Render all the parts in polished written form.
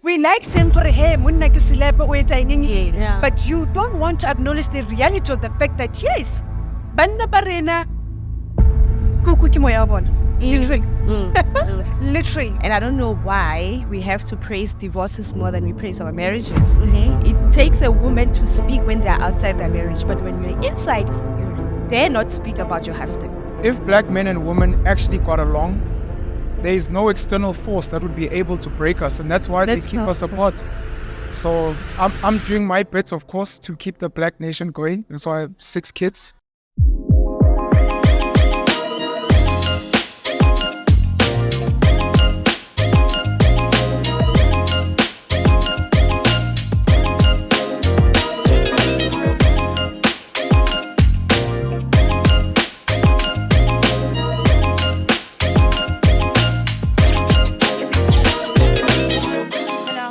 We like saying for hey, Yeah. but you don't want to acknowledge the reality of the fact that yes, banna barena kuku ki moya bona. Literally. Literally. And I don't know why we have to praise divorces more than we praise our marriages. It takes a woman to speak when they're outside their marriage, but when you're inside, you dare not speak about your husband. If black men and women actually got along, there is no external force that would be able to break us, and that's why they keep us apart. So I'm doing my bit, of course, to keep the black nation going. That's why I have 6 kids.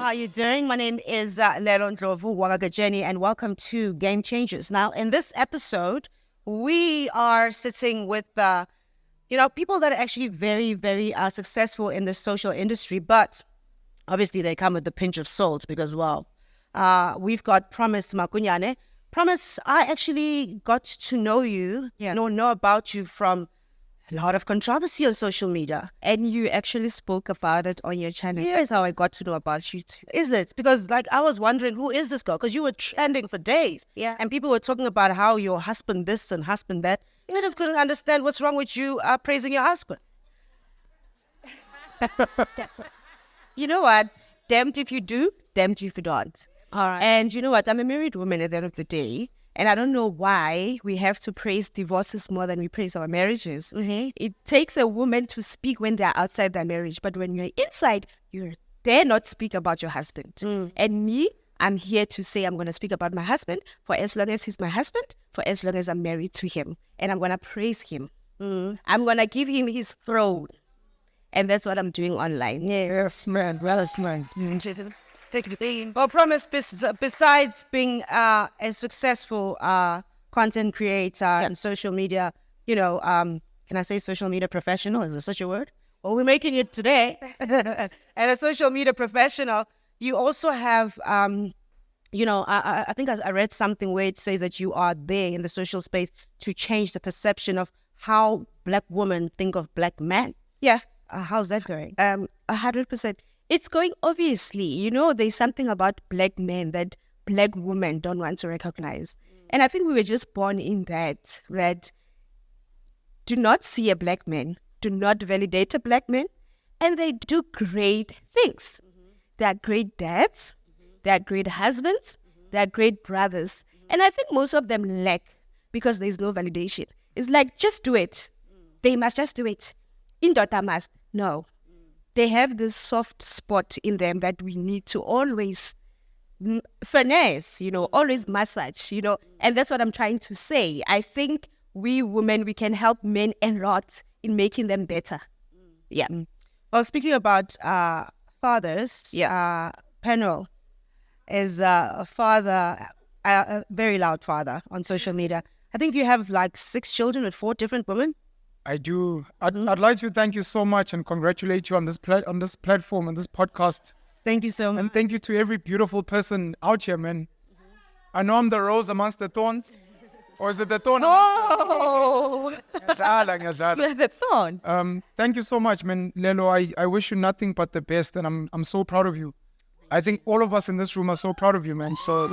How you doing? My name is Lelo Wagagajeni, and welcome to Game Changers. Now, in this episode, we are sitting with people that are actually very, very successful in the social industry, but obviously they come with a pinch of salt because, we've got Promise Makunyane. Promise, I actually got to know you, know about you from a lot of controversy on social media. And you actually spoke about it on your channel. Yes. That's how I got to know about you too. Is it? Because I was wondering, who is this girl? Because you were trending for days. Yeah. And people were talking about how your husband this and husband that. And I just couldn't understand what's wrong with you praising your husband. You know what? Damned if you do, damned if you don't. All right. And you know what? I'm a married woman at the end of the day. And I don't know why we have to praise divorces more than we praise our marriages. It takes a woman to speak when they're outside their marriage. But when you're inside, you dare not speak about your husband. And me, I'm here to say I'm going to speak about my husband for as long as he's my husband, for as long as I'm married to him. And I'm going to praise him. I'm going to give him his throne. And that's what I'm doing online. Yes, man. Yes, man. Well, Promise, besides being a successful content creator and social media, can I say social media professional? Is there such a word? Well, we're making it today. And a social media professional, you also have, I think I read something where it says that you are there in the social space to change the perception of how black women think of black men. Yeah. How's that going? 100%. It's going, obviously, there's something about black men that black women don't want to recognize. And I think we were just born in that do not see a black man, do not validate a black man, and they do great things. They are great dads, they are great husbands, they are great brothers. And I think most of them lack because there's no validation. It's like, just do it. They must just do it. Indota must. No. They have this soft spot in them that we need to always finesse, always massage, and that's what I'm trying to say. I think we women, we can help men a lot in making them better. Yeah. Well, speaking about fathers, Penrell is a father, a very loud father on social media. I think you have like 6 children with 4 different women. I do. I'd like to thank you so much and congratulate you on this platform and this podcast. Thank you so much. And thank you to every beautiful person out here, man. I know I'm the rose amongst the thorns. Or is it the thorn? Oh! The thorn. Thank you so much, man. Lelo, I wish you nothing but the best, and I'm so proud of you. I think all of us in this room are so proud of you, man. So,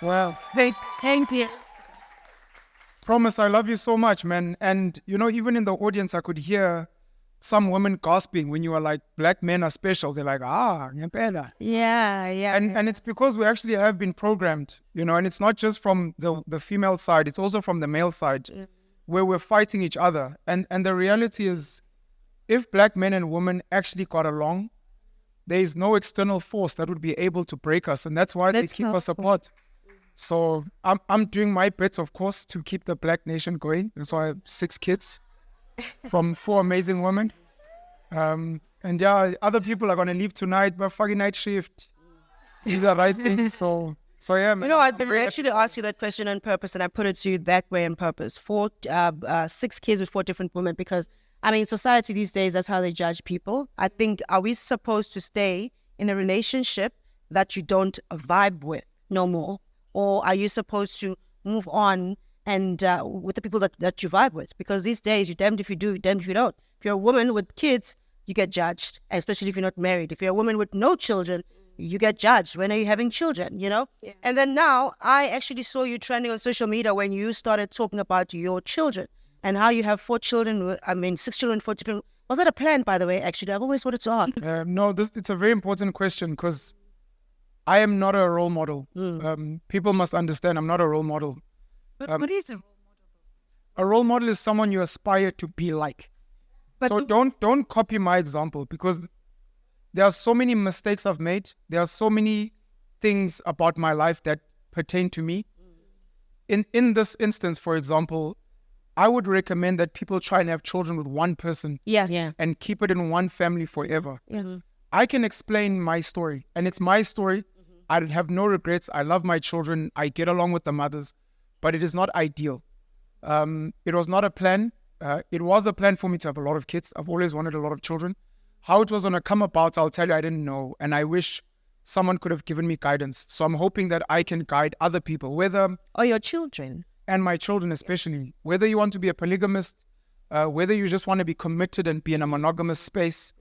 wow. Thank you. Promise, I love you so much, man. And, even in the audience, I could hear some women gasping when you were like, black men are special. They're like, ngempela. Yeah. And it's because we actually have been programmed, and it's not just from the female side, it's also from the male side, where we're fighting each other. And the reality is, if black men and women actually got along, there is no external force that would be able to break us. And that's why they keep us apart. So I'm doing my bit, of course, to keep the black nation going. That's why I have 6 kids from 4 amazing women. Other people are going to leave tonight, but fucking night shift. Is the right thing. So yeah, man. I actually asked you that question on purpose, and I put it to you that way on purpose. 6 kids with 4 different women, because, society these days, that's how they judge people. I think, are we supposed to stay in a relationship that you don't vibe with no more? Or are you supposed to move on and with the people that you vibe with? Because these days, you're damned if you do, you're damned if you don't. If you're a woman with kids, you get judged, especially if you're not married. If you're a woman with no children, you get judged. When are you having children, you know? Yeah. And then now, I actually saw you trending on social media when you started talking about your children and how you have 4 children, 6 children, 4 children. Was that a plan, by the way, actually? I've always wanted to ask. No, it's a very important question because I am not a role model. People must understand I'm not a role model. But what is a role model? A role model is someone you aspire to be like. But so don't copy my example, because there are so many mistakes I've made. There are so many things about my life that pertain to me. In this instance, for example, I would recommend that people try and have children with one person and keep it in one family forever. I can explain my story, and it's my story. I have no regrets. I love my children. I get along with the mothers, but it is not ideal. It was not a plan. It was a plan for me to have a lot of kids. I've always wanted a lot of children. How it was going to come about, I'll tell you, I didn't know. And I wish someone could have given me guidance. So I'm hoping that I can guide other people, Or your children. And my children especially, whether you want to be a polygamist, whether you just want to be committed and be in a monogamous space,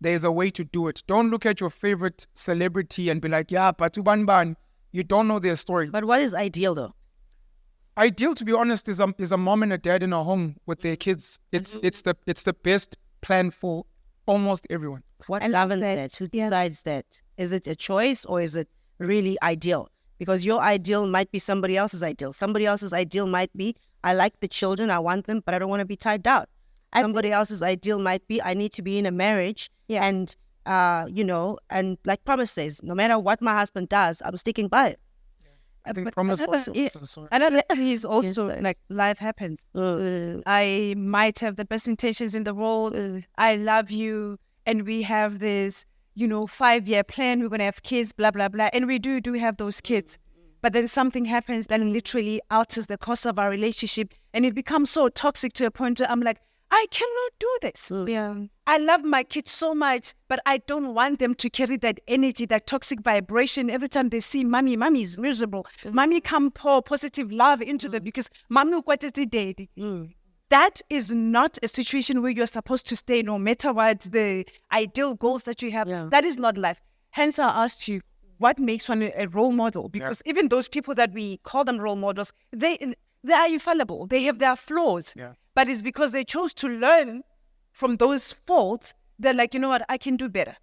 there's a way to do it. Don't look at your favorite celebrity and be like, yeah, Patu Banban. You don't know their story. But what is ideal, though? Ideal, to be honest, is a mom and a dad in a home with their kids. It's the best plan for almost everyone. What governs that? Who decides that? Is it a choice or is it really ideal? Because your ideal might be somebody else's ideal. Somebody else's ideal might be, I like the children, I want them, but I don't want to be tied down. Somebody else's ideal might be, I need to be in a marriage and, and like Promise says, no matter what my husband does, I'm sticking by it. I think Promise also. Another thing is also like life happens. I might have the best intentions in the world. I love you, and we have this, 5-year plan. We're gonna have kids, blah blah blah, and we do have those kids. But then something happens that literally alters the course of our relationship, and it becomes so toxic to a point where I'm like, I cannot do this. I love my kids so much, but I don't want them to carry that energy, that toxic vibration. Every time they see mommy is miserable. Mommy come pour positive love into them because mommy is daddy. That is not a situation where you're supposed to stay no matter what the ideal goals that you have. That is not life. Hence, I asked you, what makes one a role model? Because even those people that we call them role models, they are infallible. They have their flaws. But it's because they chose to learn from those faults. They're like, you know what, I can do better.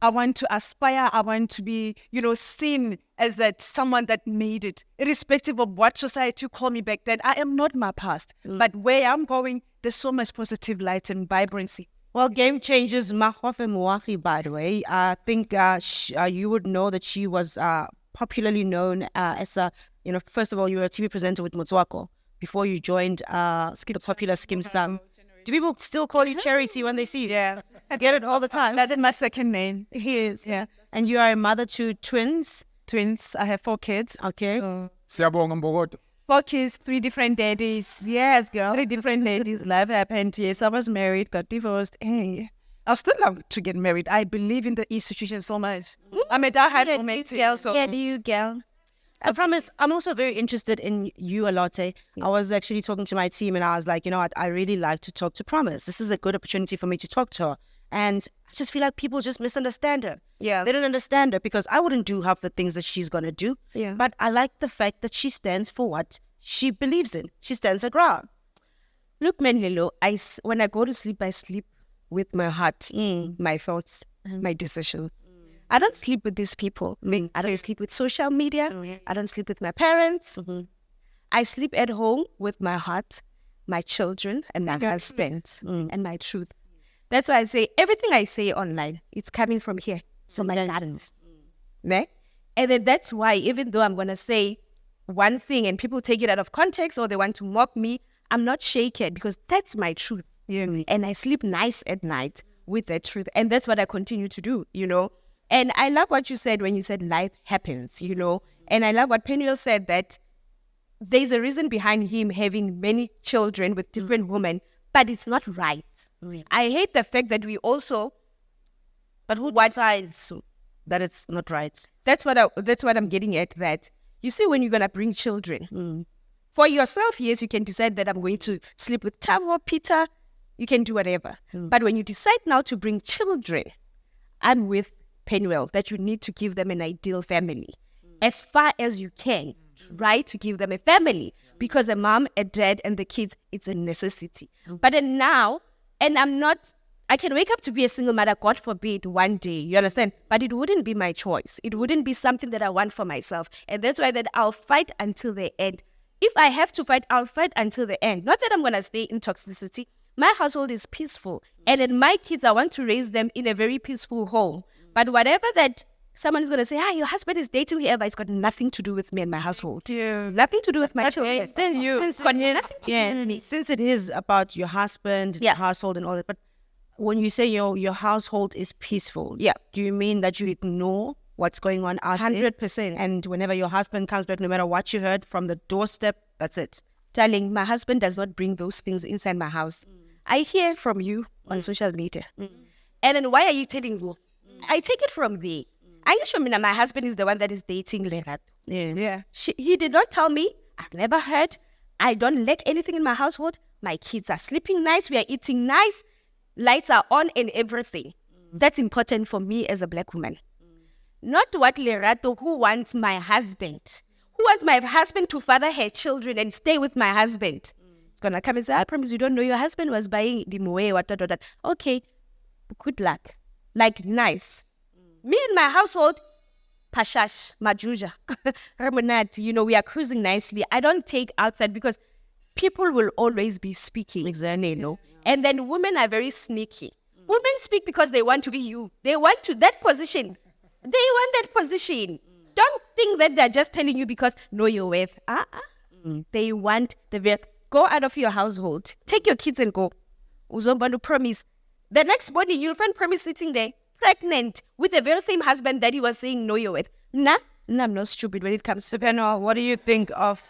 I want to aspire. I want to be, seen as that someone that made it. Irrespective of what society called me back then, I am not my past. But where I'm going, there's so much positive light and vibrancy. Well, Game Changers, Mahofe Mwaki, by the way, I think you would know that she was popularly known as a, first of all, you were a TV presenter with Motswako before you joined the popular Skim Sam. Do people still call you Charity when they see you? Yeah. I get it all the time. That's my second name. He is. Yeah. And you are a mother to twins? Twins. I have 4 kids. Okay. Siyabonga Mbokodo. 4 kids, 3 different daddies. Yes, girl. 3 different daddies. Life happened. Yes, I was married, got divorced. Hey, I still love to get married. I believe in the institution so much. I'm a die-hard romantic girl. So. Yeah, you girl. I promise, I'm also very interested in you, Alote. I was actually talking to my team and I was like, you know what, I really like to talk to Promise. This is a good opportunity for me to talk to her. And I just feel like people just misunderstand her. Yeah. They don't understand her because I wouldn't do half the things that she's going to do. Yeah. But I like the fact that she stands for what she believes in. She stands her ground. Look, man, Lelo, when I go to sleep, I sleep with my heart, my thoughts, my decisions. I don't sleep with these people. I don't sleep with social media. I don't sleep with my parents. I sleep at home with my heart, my children, and my husband, and my truth. That's why I say everything I say online, it's coming from here, from my parents. And then that's why even though I'm going to say one thing and people take it out of context or they want to mock me, I'm not shaken because that's my truth. And I sleep nice at night with that truth. And that's what I continue to do, And I love what you said when you said life happens, And I love what Peniel said, that there's a reason behind him having many children with different women, but it's not right. I hate the fact that we also... But who decides? that it's not right. That's what I'm getting at. That you see, when you're gonna bring children for yourself, yes, you can decide that I'm going to sleep with Tavo, Peter. You can do whatever. But when you decide now to bring children, I'm with Penuel that you need to give them an ideal family as far as you can. Try to give them a family because a mom, a dad, and the kids, it's a necessity. But then now, and I can wake up to be a single mother, God forbid, one day, you understand? But it wouldn't be my choice. It wouldn't be something that I want for myself. And that's why that I'll fight until the end. If I have to fight, I'll fight until the end. Not that I'm going to stay in toxicity. My household is peaceful. And then my kids, I want to raise them in a very peaceful home. But whatever that someone is going to say, your husband is dating whoever, it's got nothing to do with me and my household. Nothing to do with my children. Since it is about your husband, your household and all that, but when you say your household is peaceful, do you mean that you ignore what's going on out 100%. there? And whenever your husband comes back, no matter what you heard from the doorstep, that's it? Darling, my husband does not bring those things inside my house. I hear from you on social media. And then why are you telling me? I take it from there. Are you sure my husband is the one that is dating Lerato? Yeah. He did not tell me. I've never heard. I don't lack anything in my household. My kids are sleeping nice. We are eating nice. Lights are on and everything. That's important for me as a black woman. Not what Lerato, who wants my husband. Who wants my husband to father her children and stay with my husband? It's going to come and say, I promise you don't know your husband was buying the moe, what. Okay, good luck. Like, nice. Me and my household, Pashash, Majuja, Ramonat, we are cruising nicely. I don't take outside because people will always be speaking. Exactly. And then women are very sneaky. Women speak because they want to be you. They want to that position. They want that position. Don't think that they're just telling you because know your worth. They want go out of your household. Take your kids and go. Uzombandu promise. The next morning, you'll find Promise sitting there, pregnant, with the very same husband that he was saying, know your worth. Nah, I'm not stupid when it comes to Penua, what do you think of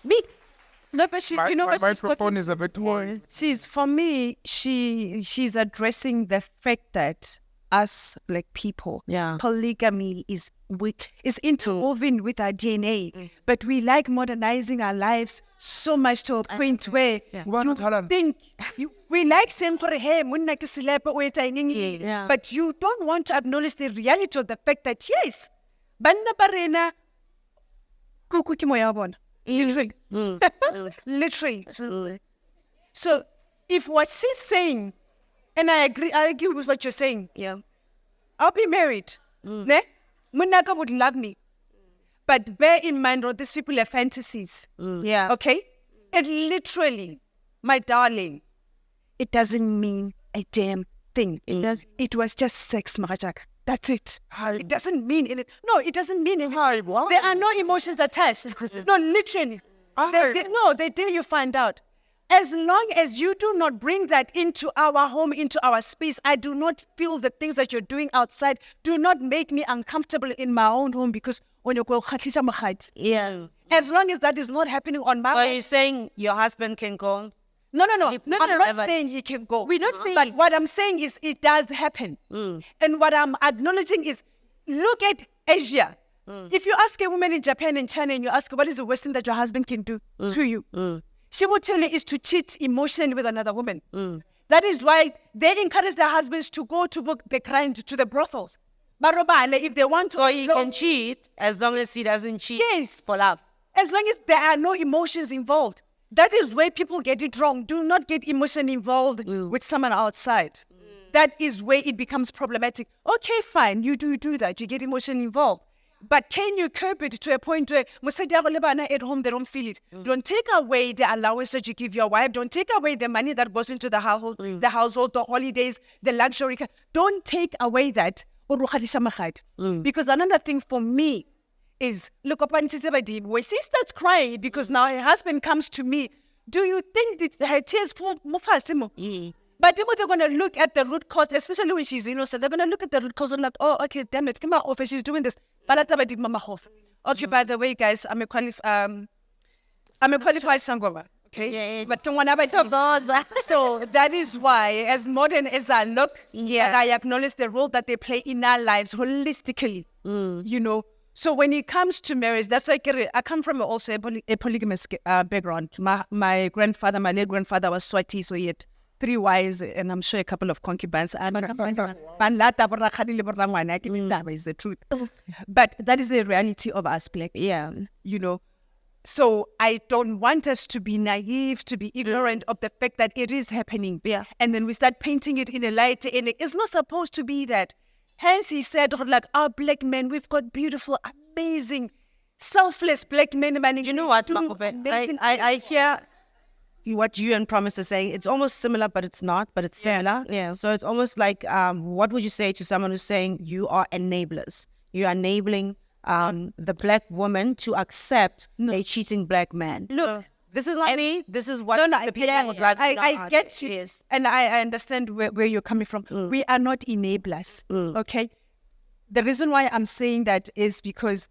me? No, but she, My what she's microphone talking- is a bit more. She's addressing the fact that us black people, polygamy is interwoven with our DNA, but we like modernizing our lives so much to a point where you think we like saying for hey, but you don't want to acknowledge the reality of the fact that yes, banna barena kuku ki moya bona. Literally. So if what she's saying, and I agree with what you're saying. I'll be married. Ne? Munaka would love me. But bear in mind, these people are fantasies. Okay? And literally, my darling, it doesn't mean a damn thing. It was just sex, Mahajak. That's it. It doesn't mean anything. No, it doesn't mean anything. There are no emotions attached. No, literally. They dare you find out. As long as you do not bring that into our home, into our space, I do not feel the things that you're doing outside do not make me uncomfortable in my own home because when you go, as long as that is not happening on my So you're saying your husband can go? No. I'm not saying he can go. We're not saying. But what I'm saying is it does happen. And what I'm acknowledging is, look at Asia. If you ask a woman in Japan and China and you ask her, what is the worst thing that your husband can do to you? She will tell you is to cheat emotionally with another woman. That is why they encourage their husbands to go to book the crime to the brothels. Barobale, if they want to. So he can cheat as long as he doesn't cheat for love. As long as there are no emotions involved. That is where people get it wrong. Do not get emotion involved with someone outside. That is where it becomes problematic. Okay, fine, you do that. You get emotion involved. But can you curb it to a point where at home they don't feel it? Don't take away the allowance that you give your wife. Don't take away the money that goes into the household, the holidays, the luxury. Don't take away that. Because another thing for me is, look up and when she starts crying because now her husband comes to me, do you think that her tears fall more fast? But then they're going to look at the root cause, especially when she's innocent. They're going to look at the root cause and like, oh, okay, damn it, come off, she's doing this. Okay, by the way, guys, I'm a qualified sangoma. Okay. But so that is why, as modern as I look, that I acknowledge the role that they play in our lives holistically. You know. So when it comes to marriage, that's like I come from also a polygamous background. My grandfather, my late grandfather, was Swati, so he had 3 wives and I'm sure a couple of concubines. Is the truth. But that is the reality of us black. Yeah. You know. So I don't want us to be naive, to be ignorant of the fact that it is happening. Yeah. And then we start painting it in a light, and it's not supposed to be that. Hence he said, like, our black men, we've got beautiful, amazing, selfless black men. You know what, Makope? I hear what you and Promise are saying. It's almost similar, but it's not, but it's similar. Yeah. So it's almost like, what would you say to someone who's saying you are enablers? You are enabling the black woman to accept a cheating black man. Look, this is not me. This is what the people would like. I get you. Yes. And I understand where you're coming from. We are not enablers, okay? The reason why I'm saying that is because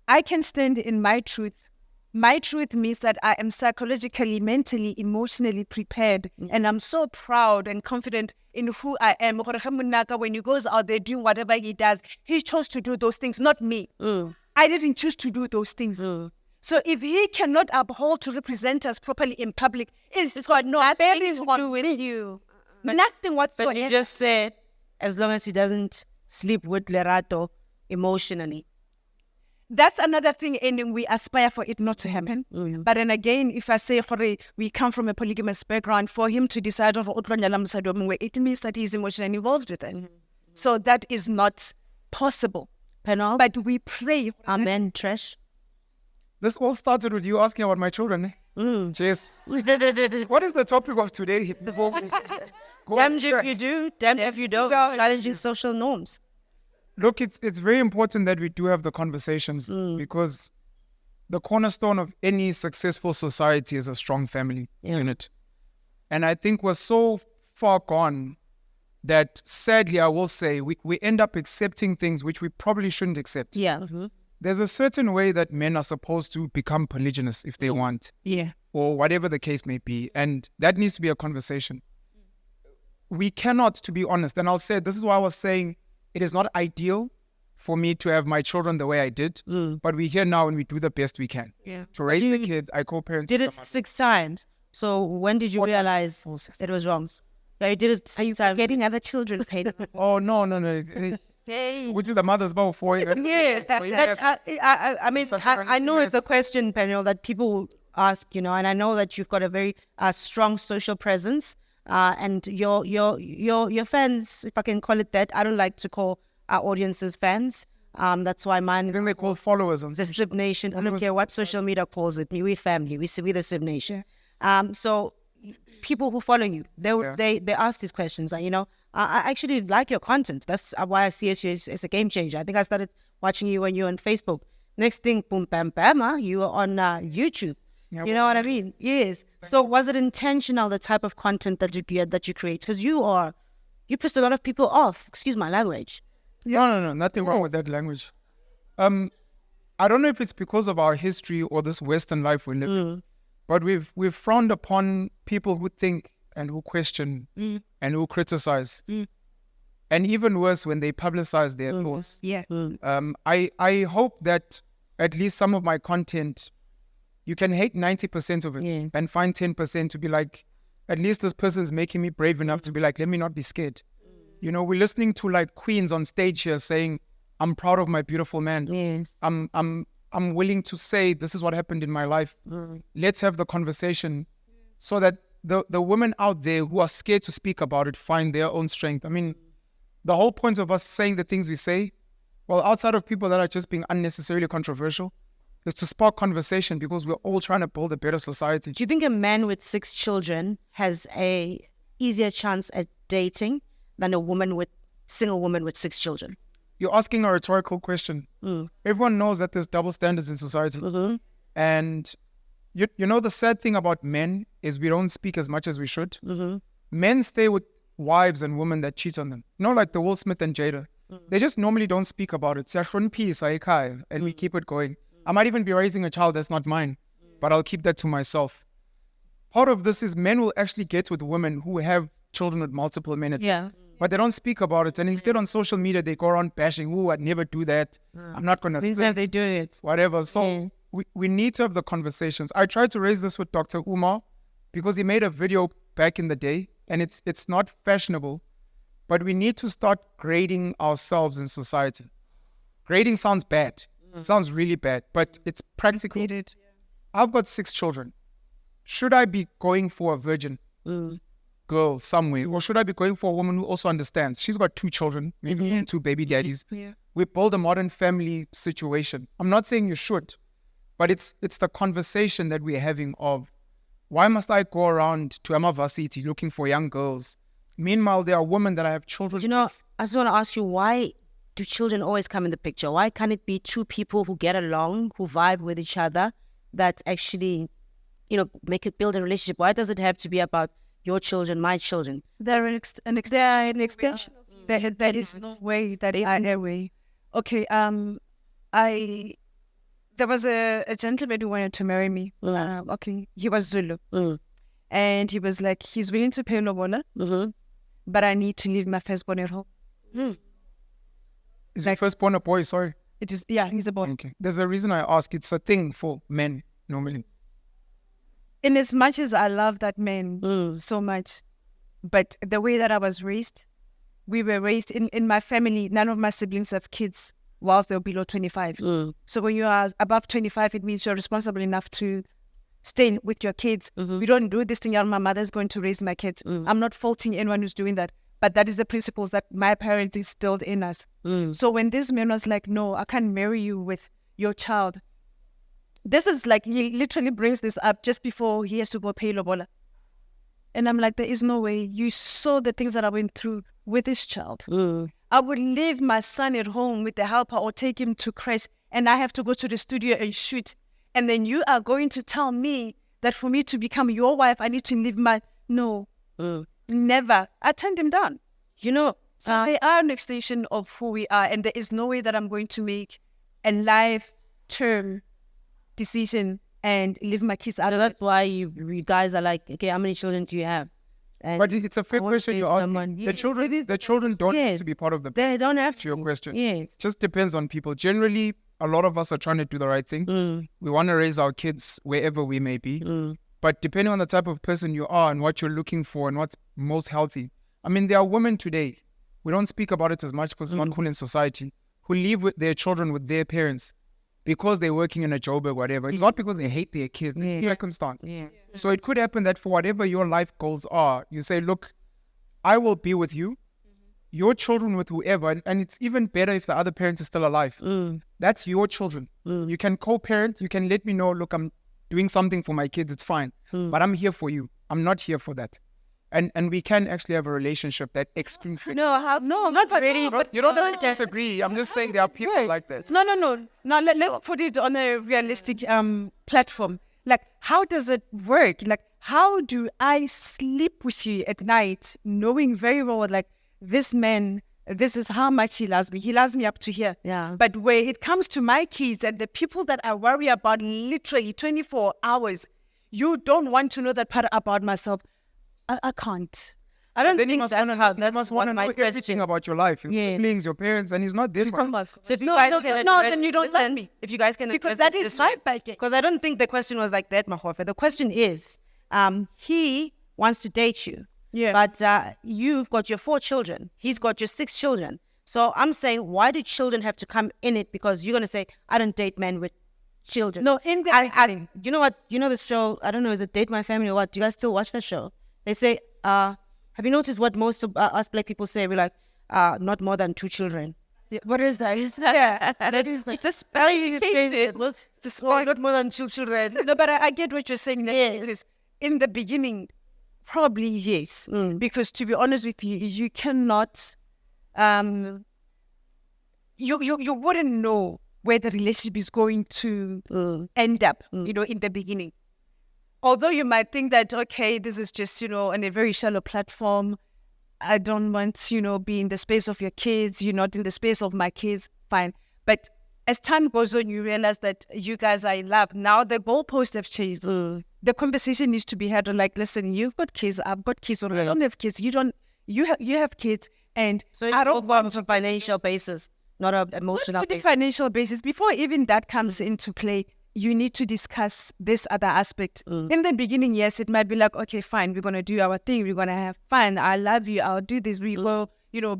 I can stand in my truth. My truth means that I am psychologically, mentally, emotionally prepared. And I'm so proud and confident in who I am. When he goes out there doing whatever he does, he chose to do those things, not me. I didn't choose to do those things. So if he cannot uphold to represent us properly in public, it's got nothing to do with you. Nothing whatsoever. But you just said, as long as he doesn't sleep with Lerato emotionally. That's another thing, and we aspire for it not to happen. But then again, if I say we come from a polygamous background, for him to decide it means that he's emotionally involved with it. So that is not possible. But we pray. Amen, Trish. This all started with you asking about my children. Cheers. What is the topic of today? Damned if you do, damned if you don't. Challenging social norms. Look, it's very important that we do have the conversations because the cornerstone of any successful society is a strong family unit. And I think we're so far gone that sadly, I will say, we end up accepting things which we probably shouldn't accept. Yeah. There's a certain way that men are supposed to become polygynous if they want. Yeah. Or whatever the case may be. And that needs to be a conversation. We cannot, to be honest, and I'll say, this is why I was saying, it is not ideal for me to have my children the way I did, but we're here now and we do the best we can. Yeah. To raise the kids, I co-parent. Did it 6 times. So when did you realize it was wrong? Yeah, you did it 6 times. Getting other children paid. Oh, no. Which is the mother's about 4 years. Yes. I mean, I know it's a question, panel, that people will ask, and I know that you've got a very strong social presence. And your fans, if I can call it that, I don't like to call our audiences fans. That's why mine. I think they call followers on the Sib Nation. I don't care what social media calls it. We family. We the Sib Nation. So people who follow you, they ask these questions. And, I actually like your content. That's why I see it as a game changer. I think I started watching you when you were on Facebook. Next thing, boom, bam, bam, you were on YouTube. Yeah, you know what I mean? Yes. So was it intentional, the type of content that you create? Because you pissed a lot of people off. Excuse my language. No. Nothing wrong with that language. I don't know if it's because of our history or this Western life we live in, but we've frowned upon people who think and who question and who criticize. And even worse, when they publicize their thoughts. Yeah. I hope that at least some of my content, you can hate 90% of it and find 10% to be like, at least this person's making me brave enough to be like, let me not be scared. We're listening to like queens on stage here saying, I'm proud of my beautiful man. Yes. I'm willing to say this is what happened in my life. Let's have the conversation so that the women out there who are scared to speak about it find their own strength. I mean, the whole point of us saying the things we say, well, outside of people that are just being unnecessarily controversial, is to spark conversation because we're all trying to build a better society. Do you think a man with 6 children has a easier chance at dating than a single woman with 6 children? You're asking a rhetorical question. Everyone knows that there's double standards in society. And you know the sad thing about men is we don't speak as much as we should. Men stay with wives and women that cheat on them. Like the Will Smith and Jada. They just normally don't speak about it. And we keep it going. I might even be raising a child that's not mine, but I'll keep that to myself. part of this is men will actually get with women who have children with multiple men. But they don't speak about it. And instead on social media, they go around bashing, "Oh, I'd never do that. I'm not going to say they do it. whatever." So we need to have the conversations. I tried to raise this with Dr. Umar because he made a video back in the day, and it's not fashionable, but we need to start grading ourselves in society. Grading sounds bad. It sounds really bad, but it's practical. I've got 6 children. Should I be going for a virgin girl somewhere, or should I be going for a woman who also understands? She's got 2 children, maybe 2 baby daddies. We build a modern family situation. I'm not saying you should, but it's the conversation that we're having of, why must I go around to Amavasiti looking for young girls? Meanwhile, there are women that I have children with. I just want to ask you, why do children always come in the picture? Why can't it be 2 people who get along, who vibe with each other, that actually, build a relationship? Why does it have to be about your children, my children? They're an extension. There is no way that is no way. Okay, there was a gentleman who wanted to marry me. Okay, he was Zulu. And he was like, he's willing to pay lobola, but I need to leave my firstborn at home. Is your firstborn a boy? Sorry. It is, yeah, he's a boy. Okay. There's a reason I ask. It's a thing for men, normally. In as much as I love that man so much, but the way that I was raised, we were raised in my family, none of my siblings have kids whilst they're below 25. So when you are above 25, it means you're responsible enough to stay with your kids. We don't do this thing, my mother's going to raise my kids. I'm not faulting anyone who's doing that, but that is the principles that my parents instilled in us. So when this man was like, no, I can't marry you with your child. This is like, he literally brings this up just before he has to go pay lobola. And I'm like, there is no way. You saw the things that I went through with this child. I would leave my son at home with the helper or take him to Christ, and I have to go to the studio and shoot. And then you are going to tell me that for me to become your wife, I need to leave my... No, never. I turned him down. So they are an extension of who we are, and there is no way that I'm going to make a life-term decision and leave my kids out of That's why you guys are like, okay, how many children do you have? And but it's a fair question you're asking. The children don't have to be part of the... They don't have to. Your question. Yes. Just depends on people. Generally, a lot of us are trying to do the right thing. We want to raise our kids wherever we may be. But depending on the type of person you are and what you're looking for and what's most healthy. I mean, there are women today, we don't speak about it as much because it's not cool in society, who live with their children with their parents because they're working in a job or whatever. It's not because they hate their kids. It's circumstance. So it could happen that for whatever your life goals are, you say, look, I will be with you, your children with whoever, and it's even better if the other parent is still alive. That's your children. You can co-parent, you can let me know, look, I'm doing something for my kids, it's fine. But I'm here for you. I'm not here for that. And we can actually have a relationship that excludes... No, not really. But you don't have to disagree. I'm just saying there are people like that. No. Now let's put it on a realistic platform. Like, how does it work? Like, how do I sleep with you at night, knowing very well, like, this man, this is how much he loves me. He loves me up to here. Yeah. But when it comes to my kids and the people that I worry about literally 24 hours, you don't want to know that part about myself. I can't. I don't think You that's how. must That's want what to my know question. everything about your life, your siblings, your parents, and he's not there. So if you No, guys no, can no, address- then you don't listen, love me. If you guys can Because address that it is this my way. packet. Because I don't think the question was like that, Mahofe. The question is, he wants to date you. Yeah. But you've got your 4 children. He's got your 6 children. So I'm saying, why do children have to come in it? Because you're going to say, I don't date men with children. No, in the beginning. You know what? You know the show, I don't know, is it Date My Family or what? Do you guys still watch that show? They say, have you noticed what most of us black people say? We're like, not more than 2 children. Yeah, what is that? That is like, it's a specification. Not more than 2 children. No, but I get what you're saying. Yes. In the beginning, probably yes. Because to be honest with you, you cannot, you wouldn't know where the relationship is going to end up, in the beginning. Although you might think that, okay, this is just, on a very shallow platform. I don't want, be in the space of your kids. You're not in the space of my kids. Fine. But as time goes on, you realize that you guys are in love. Now the goalposts have changed. The conversation needs to be had on like, listen, you've got kids, I've got kids, or I don't have kids. You have kids, and So it's I don't over on a financial basis, not an emotional not the basis. financial basis. Before even that comes into play, you need to discuss this other aspect. In the beginning, yes, it might be like, okay, fine, we're gonna do our thing, we're gonna have fun. I love you, I'll do this. We go,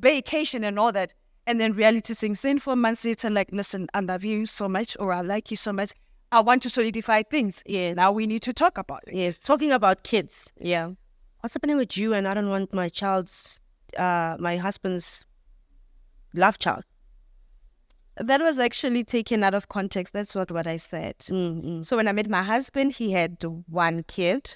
vacation and all that. And then reality sinks in 4 months later, like, listen, I love you so much, or I like you so much. I want to solidify things. Yes. Now we need to talk about it. Yes, talking about kids. Yeah. What's happening with you? And I don't want my my husband's love child. That was actually taken out of context. That's not what I said. So when I met my husband, he had 1 kid,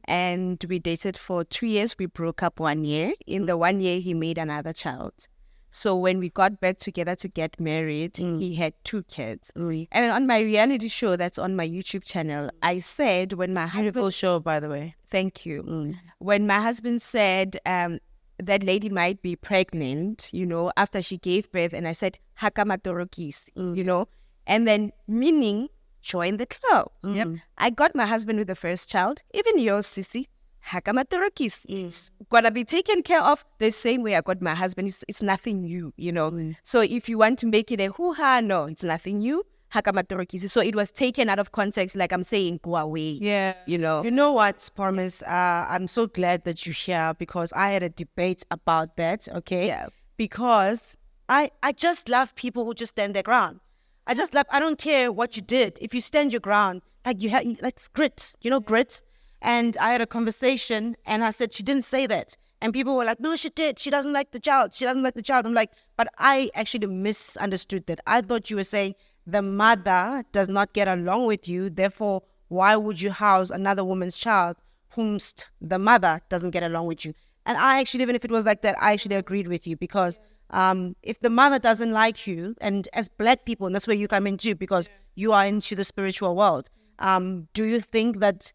and we dated for 2 years. We broke up 1 year. In the 1 year, he made another child. So when we got back together to get married, he had 2 kids. And on my reality show that's on my YouTube channel, I said when my Beautiful husband... show, by the way. Thank you. When my husband said that lady might be pregnant, after she gave birth, and I said, Hakamatorokis, and then meaning join the club. Yep. I got my husband with the first child, even yours, Sissy. Hakamatorokis. It's gonna be taken care of the same way I got my husband. It's nothing new, So if you want to make it a hoo-ha, no, it's nothing new. Hakamatorokis. So it was taken out of context, like I'm saying, go away. Yeah. You know what, Promise? I'm so glad that you're here because I had a debate about that, okay? Yeah. Because I just love people who just stand their ground. I don't care what you did. If you stand your ground, like it's grit, grit. And I had a conversation and I said, she didn't say that. And people were like, no, she did. She doesn't like the child. She doesn't like the child. I'm like, but I actually misunderstood that. I thought you were saying the mother does not get along with you. Therefore, why would you house another woman's child whomst the mother doesn't get along with you? And I actually, even if it was like that, I actually agreed with you because if the mother doesn't like you, and as Black people, and that's where you come into because you are into the spiritual world, do you think that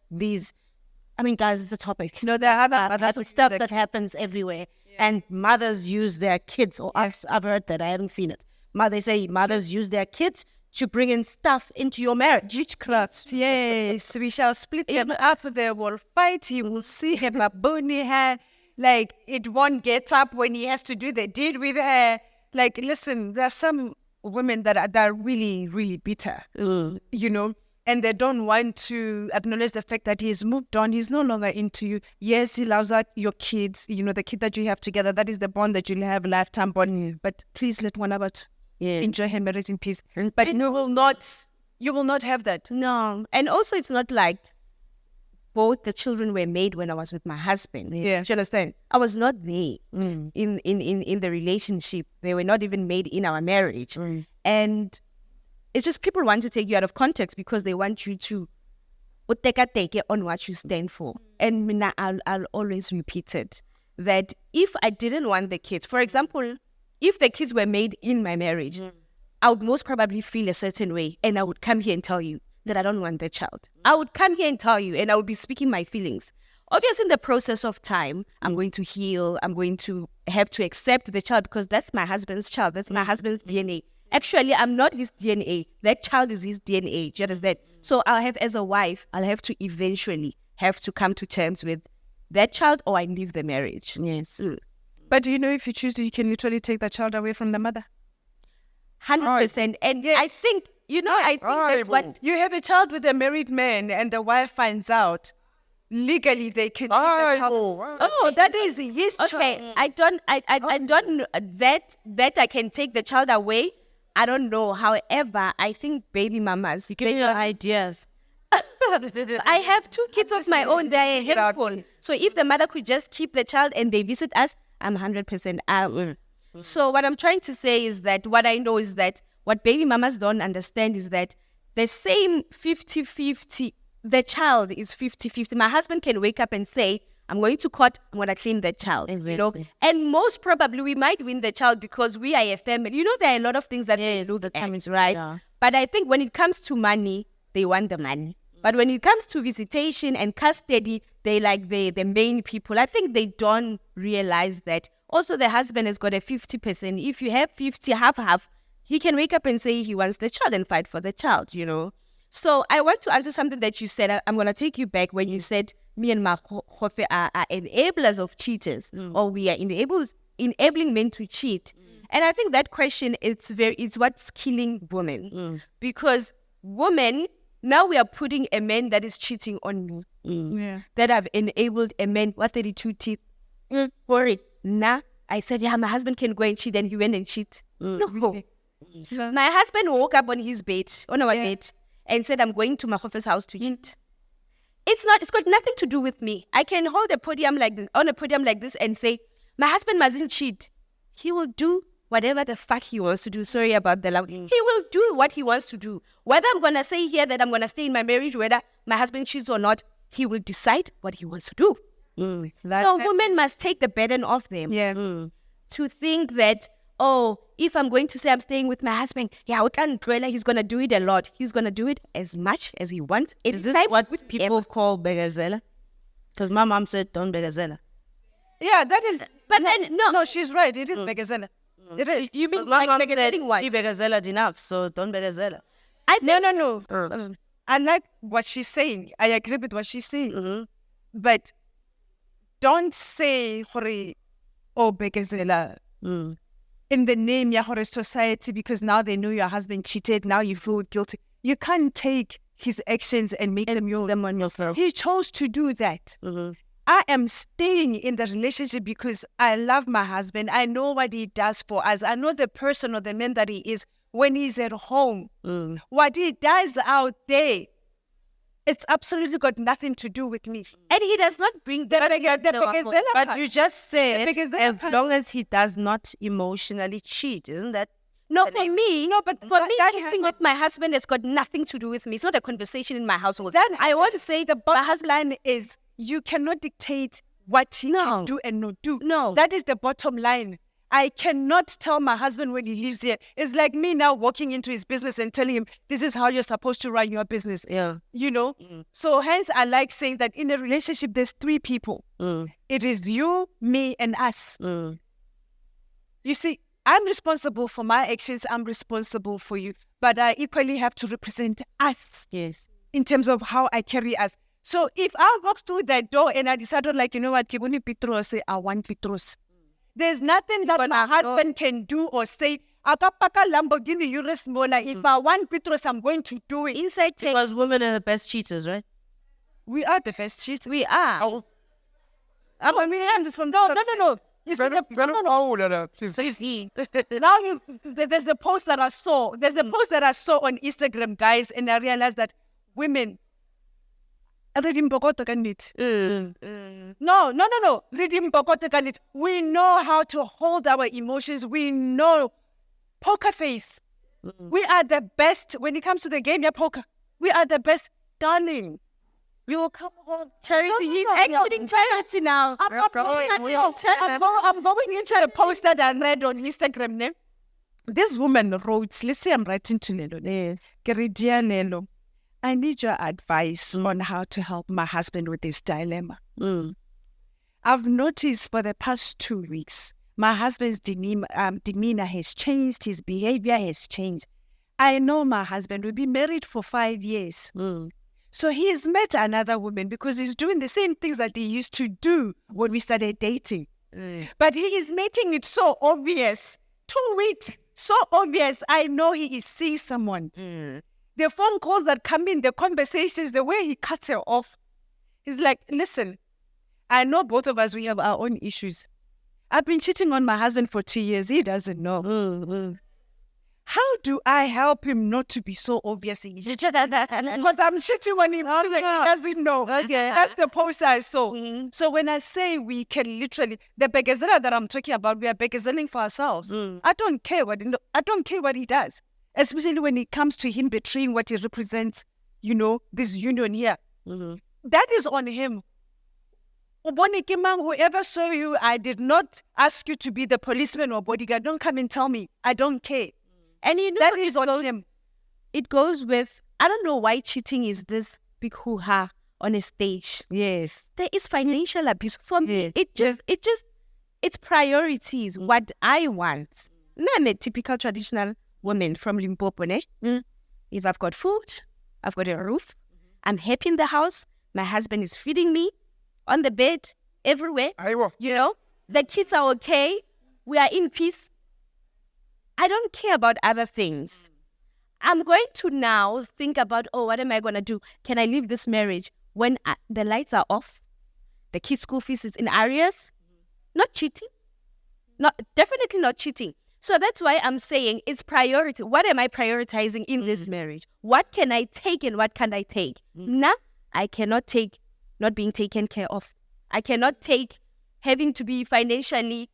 guys, it's a topic. No, there are other Stuff that happens everywhere. And mothers use their kids, or I've heard that, I haven't seen it. They say mothers use their kids to bring in stuff into your marriage. Witchcraft, yes. We shall split him up, they will fight, he will see him a bony hair. Like, it won't get up when he has to do the deed with her. Like, listen, there are some women that are really, really bitter, and they don't want to acknowledge the fact that he's moved on. He's no longer into you. Yes, he loves your kids, the kid that you have together. That is the bond that you'll have, lifetime bond. But please let one about enjoy her marriage in peace. But you will not have that. No. And also, it's not like both the children were made when I was with my husband. Yeah. Do you understand? I was not there in the relationship. They were not even made in our marriage. And it's just people want to take you out of context because they want you to take it on what you stand for. And I'll always repeat it, that if I didn't want the kids, for example, if the kids were made in my marriage, I would most probably feel a certain way and I would come here and tell you that I don't want the child. I would come here and tell you and I would be speaking my feelings. Obviously, in the process of time, I'm going to heal. I'm going to have to accept the child because that's my husband's child. That's my husband's DNA. Actually, I'm not his DNA. That child is his DNA. Do you understand? So as a wife, I'll have to eventually have to come to terms with that child or I leave the marriage. Yes. But if you choose to, you can literally take that child away from the mother. 100%. And yes. I think, I think that's what... You have a child with a married man and the wife finds out. Legally, they can take the child. Oh, that is his child. Okay, I don't know that I can take the child away. I don't know. However, I think baby mamas... You give me ideas. I have 2 kids of my own. They're helpful. So if the mother could just keep the child and they visit us, I'm 100% out. So what I'm trying to say is that what I know is that what baby mamas don't understand is that the same 50-50, the child is 50-50. My husband can wake up and say, I'm going to court, I'm going to claim that child. Exactly. And most probably we might win the child because we are a family. There are a lot of things that they look at, right? Yeah. But I think when it comes to money, they want the money. But when it comes to visitation and custody, they like the main people. I think they don't realize that. Also, the husband has got a 50%. If you have 50, half, he can wake up and say he wants the child and fight for the child, you know. So I want to answer something that you said. I'm going to take you back when you said me and Mahofe are enablers of cheaters, or we are enabling men to cheat. And I think that question it's what's killing women, because women, now we are putting a man that is cheating on me, that have enabled a man with 32 teeth. Worry. Nah, I said, yeah, my husband can go and cheat, and he went and cheat. No. My husband woke up on his bed, on our bed, and said, I'm going to Mahofe's house to cheat. It's got nothing to do with me. I can hold a podium on a podium like this and say, my husband mustn't cheat. He will do whatever the fuck he wants to do. Sorry about the loud. He will do what he wants to do. Whether I'm going to say here that I'm going to stay in my marriage, whether my husband cheats or not, he will decide what he wants to do. So women must take the burden off them. To think that, oh, if I'm going to say I'm staying with my husband, he's going to do it a lot. He's going to do it as much as he wants. Is this what people call begazela? Because my mom said, don't begazela. Yeah, that is. But then, no, she's right. It is begazela. It is. You mean My like mom said begazelling what? she begazela enough, so don't begazela. No. I like what she's saying. I agree with what she's saying. But don't say, oh, begazela. In the name of society, because now they know your husband cheated, now you feel guilty. You can't take his actions and make them on yourself. He chose to do that. I am staying in the relationship because I love my husband. I know what he does for us. I know the person or the man that he is when he's at home. What he does out there, it's absolutely got nothing to do with me. And he does not bring the But you just said, as long as he does not emotionally cheat, isn't that? No, for me, cheating with my husband has got nothing to do with me. It's not a conversation in my household. Then I want to say the bottom line is you cannot dictate what he can do and not do. No. That is the bottom line. I cannot tell my husband when he leaves here. It's like me now walking into his business and telling him, this is how you're supposed to run your business. Yeah. You know? So hence I like saying that in a relationship, there's three people. It is you, me, and us. You see, I'm responsible for my actions. I'm responsible for you. But I equally have to represent us. Yes. In terms of how I carry us. So if I walk through that door and I decided, like, you know what, Kibuni Petros, say, I want Petros. There's nothing that my husband can do or say, Akapaka Lamborghini Urus Mola. If I want Petros, I'm going to do it. inside Because women are the best cheaters, right? We are the best cheats. we are. Oh. I mean, I'm just from no. You see Please. now there's the post that I saw. There's the post that I saw on Instagram, guys, and I realized that women. No. We know how to hold our emotions. We know poker face. We are the best when it comes to the game. Yeah, poker. We are the best, darling. We will come home. Charity. He's actually charity now. I'm going into the post that I read on Instagram. Ne? This woman wrote, let's say I'm writing to Lelo. Dear Lelo, I need your advice on how to help my husband with this dilemma. I've noticed for the past 2 weeks, my husband's demeanor has changed. His behavior has changed. I know my husband will be married for 5 years. So he's met another woman because he's doing the same things that he used to do when we started dating. But he is making it so obvious. 2 weeks, so obvious. I know he is seeing someone. The phone calls that come in, the conversations, the way he cuts her off. He's like, listen, I know both of us, we have our own issues. I've been cheating on my husband for 2 years. He doesn't know. How do I help him not to be so obvious? Because I'm cheating on him. He doesn't know. Okay. That's the post I saw. So when I say we can literally, the begazela that I'm talking about, we are begazeling for ourselves. I don't care what he does. Especially when it comes to him betraying what he represents, this union here. That is on him. Whoever saw you, I did not ask you to be the policeman or bodyguard. Don't come and tell me. I don't care. And that is on him. It goes with, I don't know why cheating is this big hoo-ha on a stage. Yes. There is financial abuse. For me, it's priorities, what I want. I'm a typical traditional women from Limpopo, ne? If I've got food, I've got a roof, I'm happy in the house, my husband is feeding me on the bed, everywhere, you know, the kids are okay, we are in peace. I don't care about other things. I'm going to now think about, oh, what am I going to do? Can I leave this marriage when the lights are off? The kids' school fees is in arrears? Not cheating. Definitely not cheating. So that's why I'm saying it's priority. What am I prioritizing in this marriage? What can I take and what can I take? Nah, I cannot take not being taken care of. I cannot take having to be financially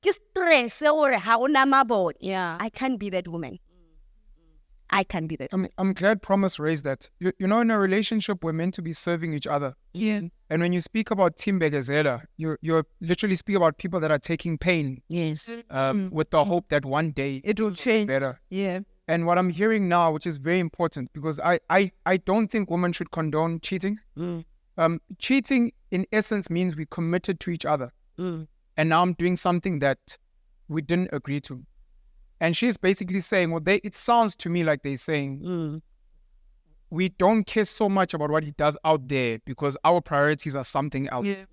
stress or Yeah. I can't be that woman. I can't be that. I'm glad Promise raised that. You know, in a relationship, we're meant to be serving each other. Yeah. And when you speak about Team Begazela, you're literally speaking about people that are taking pain Yes. with the hope that one day It will change. better. Yeah. And what I'm hearing now, which is very important, because I don't think women should condone cheating. Cheating, in essence, means we committed to each other. And now I'm doing something that we didn't agree to. And she's basically saying, well, it sounds to me like they're saying, we don't care so much about what he does out there because our priorities are something else. Yeah.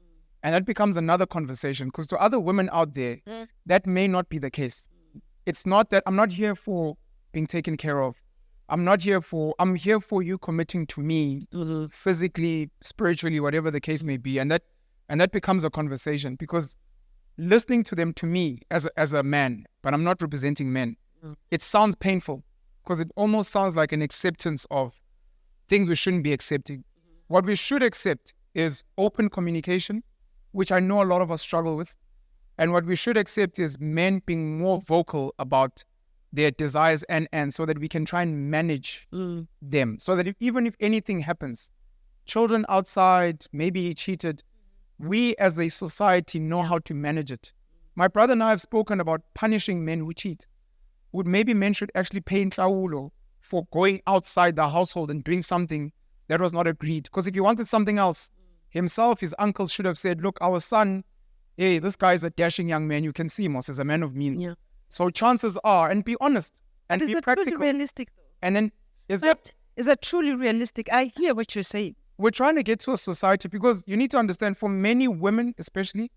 And that becomes another conversation, because to other women out there, that may not be the case. It's not that I'm not here for being taken care of. I'm here for you committing to me physically, spiritually, whatever the case may be. And that becomes a conversation, because listening to them, to me as a man, but I'm not representing men, it sounds painful, because it almost sounds like an acceptance of things we shouldn't be accepting. What we should accept is open communication, which I know a lot of us struggle with. And what we should accept is men being more vocal about their desires and so that we can try and manage them. So that even if anything happens, children outside, maybe he cheated, we as a society know how to manage it. My brother and I have spoken about punishing men who cheat. Maybe men should actually pay inhlawulo for going outside the household and doing something that was not agreed. Because if he wanted something else, himself, his uncle should have said, look, our son, hey, this guy is a dashing young man. You can see him as a man of means. Yeah. So chances are, and be honest, and Is be that practical. truly realistic, though? And then, is that truly realistic? I hear what you're saying. we're trying to get to a society, because you need to understand, for many women especially,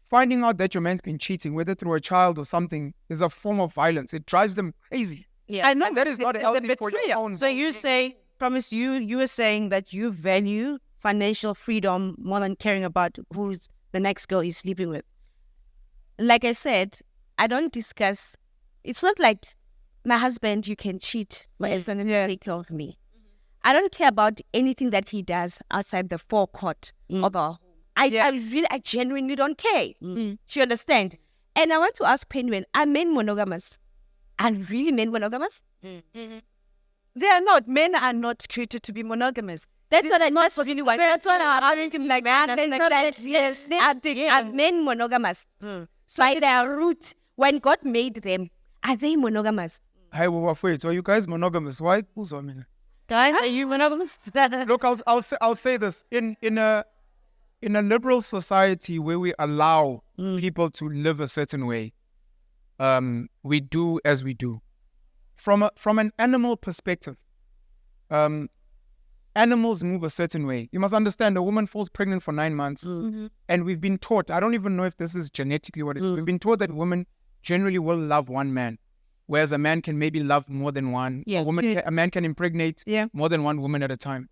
finding out that your man's been cheating, whether through a child or something, is a form of violence. It drives them crazy. Yeah. I know. And that is not it's healthy the for your betrayal. own. So you say, Promise, you were saying that you value financial freedom more than caring about who's the next girl he's sleeping with. Like I said, I don't discuss. It's not like my husband, you can cheat, but it's going to take care of me. I don't care about anything that he does outside the forecourt of our home. I genuinely don't care. Do you understand? And I want to ask Penguin, are men monogamous? Are really men monogamous? They are not. Men are not created to be monogamous. That's what I just really want. That's what I'm asking. Like, man, yes, are men monogamous? By their root, when God made them, are they monogamous? Hi, wait, are you guys monogamous? Why? Who's on me? Guys, are you monogamous? Look, I'll say this. In a liberal society where we allow people to live a certain way, we do as we do. From an animal perspective, animals move a certain way. You must understand, a woman falls pregnant for 9 months, and we've been taught, I don't even know if this is genetically what it is, we've been taught that women generally will love one man, whereas a man can maybe love more than one. Yeah. A man can impregnate Yeah. more than one woman at a time.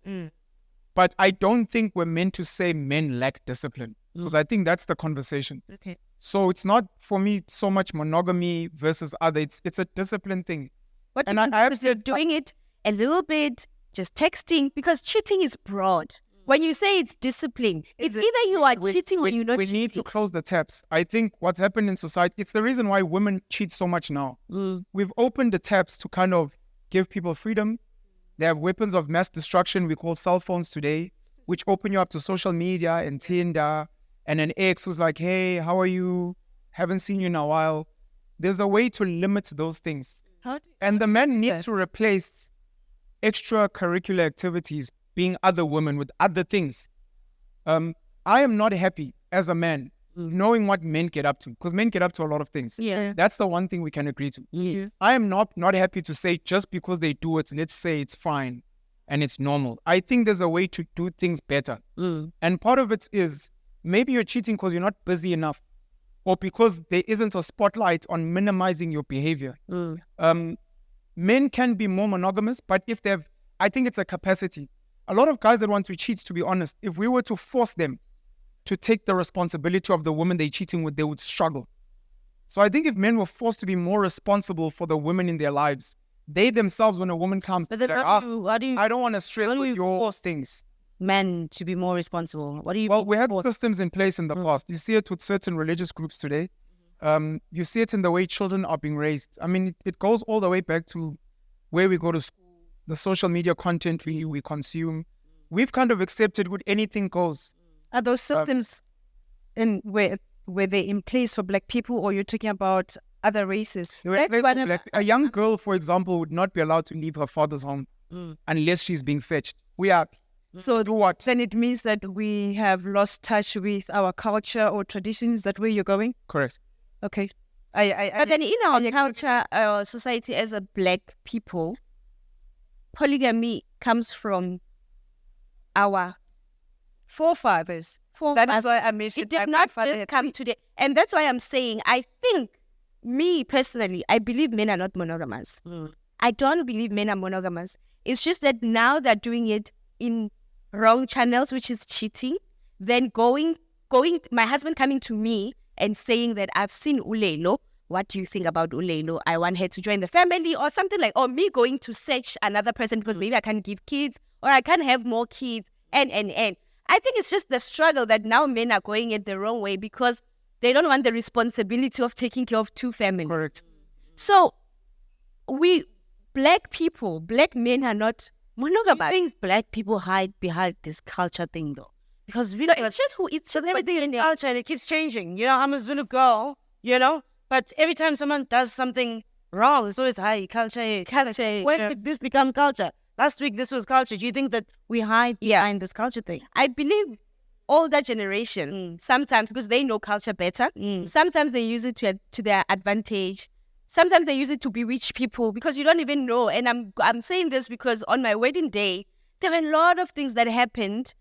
But I don't think we're meant to say men lack discipline, because I think that's the conversation. Okay. So it's not, for me, so much monogamy versus other. It's a discipline thing. What And you I have consider said- doing it a little bit, just texting, because cheating is broad. When you say it's discipline, it's either you are cheating or you're not We cheating. need to close the taps. I think what's happened in society, it's the reason why women cheat so much now. We've opened the taps to kind of give people freedom. They have weapons of mass destruction we call cell phones today, which open you up to social media and Tinder, and an ex who's like, hey, how are you? Haven't seen you in a while. There's a way to limit those things. And the man needs to replace extracurricular activities, being other women, with other things. I am not happy as a man knowing what men get up to, because men get up to a lot of things. Yeah. That's the one thing we can agree to. Yes. I am not happy to say just because they do it, let's say it's fine and it's normal. I think there's a way to do things better. And part of it is maybe you're cheating because you're not busy enough, or because there isn't a spotlight on minimizing your behavior. Men can be more monogamous, but if they've, I think it's a capacity. A lot of guys that want to cheat, to be honest, if we were to force them to take the responsibility of the woman they're cheating with, they would struggle. So I think if men were forced to be more responsible for the women in their lives, they themselves, when a woman comes, But then like, how do you I don't want to stress how do with you your force things. men to be more responsible? What do you? Well, we had force? systems in place in the past. You see it with certain religious groups today. You see it in the way children are being raised. I mean, it goes all the way back to where we go to school, the social media content we consume. We've kind of accepted what anything goes. Are those systems in where they're in place for black people, or you're talking about other races? They were in place for black- a young girl, for example, would not be allowed to leave her father's home unless she's being fetched. We are. So Do what? then it means that we have lost touch with our culture or traditions. Is that where you're going? Correct. Okay. But then in our culture, our society as a black people, polygamy comes from our forefathers. That is why I mentioned it did not just come today. And that's why I'm saying, I think, me personally, I believe men are not monogamous. I don't believe men are monogamous. It's just that now they're doing it in wrong channels, which is cheating. Then going, my husband coming to me and saying that I've seen Lelo. What do you think about Lelo? I want her to join the family, or something like, or me going to search another person because maybe I can't give kids, or I can't have more kids, and. I think it's just the struggle that now men are going it the wrong way because they don't want the responsibility of taking care of two families. Correct. So we, black people, black men are not monogamous. I think black people hide behind this culture thing though, because we It's just who it's just everything is culture and it keeps changing. You know, I'm a Zulu girl, you know, but every time someone does something wrong, it's always hi culture. When did this become culture? Last week, this was culture. Do you think that we hide behind this culture thing? I believe older generation sometimes, because they know culture better, sometimes they use it to their advantage. Sometimes they use it to bewitch people because you don't even know. And I'm saying this because on my wedding day, there were a lot of things that happened.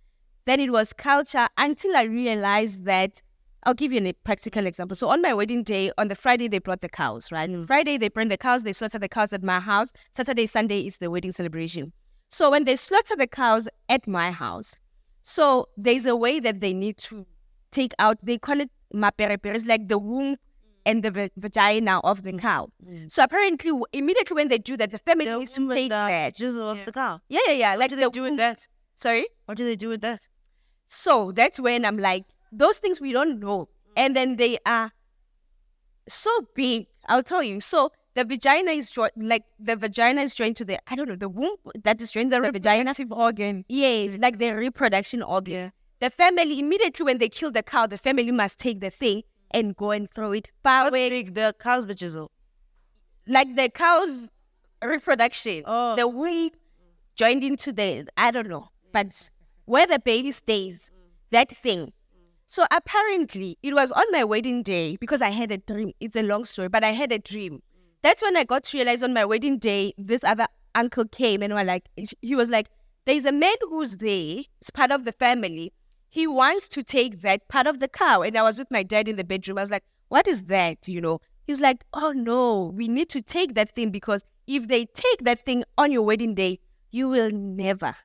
Then it was culture until I realized that. I'll give you a practical example. So on my wedding day, on the Friday, they brought the cows, right? Friday, they bring the cows. They slaughter the cows at my house. Saturday, Sunday is the wedding celebration. So when they slaughter the cows at my house, so there's a way that they need to take out, they call it maperepere, it's like the womb and the vagina of the cow. So apparently, immediately when they do that, the family needs to take that. Jizzle of the cow. Yeah. Like What do they do with that? Sorry? What do they do with that? So that's when I'm like, those things we don't know. And then they are so big. I'll tell you. So the vagina is joined to the, I don't know, the womb that is joined to the vagina. Organ. Yes, like the reproduction organ. Yeah. The family, immediately when they kill the cow, the family must take the thing and go and throw it far What's away. big? The cow's the jizzle. Like the cow's reproduction. Oh. The womb joined into the, I don't know. But where the baby stays, that thing. So apparently, it was on my wedding day because I had a dream. It's a long story, but I had a dream. That's when I got to realize on my wedding day, this other uncle came and he was like, there's a man who's there. It's part of the family. He wants to take that part of the cow. And I was with my dad in the bedroom. I was like, what is that? You know, he's like, oh no, we need to take that thing because if they take that thing on your wedding day, you will never,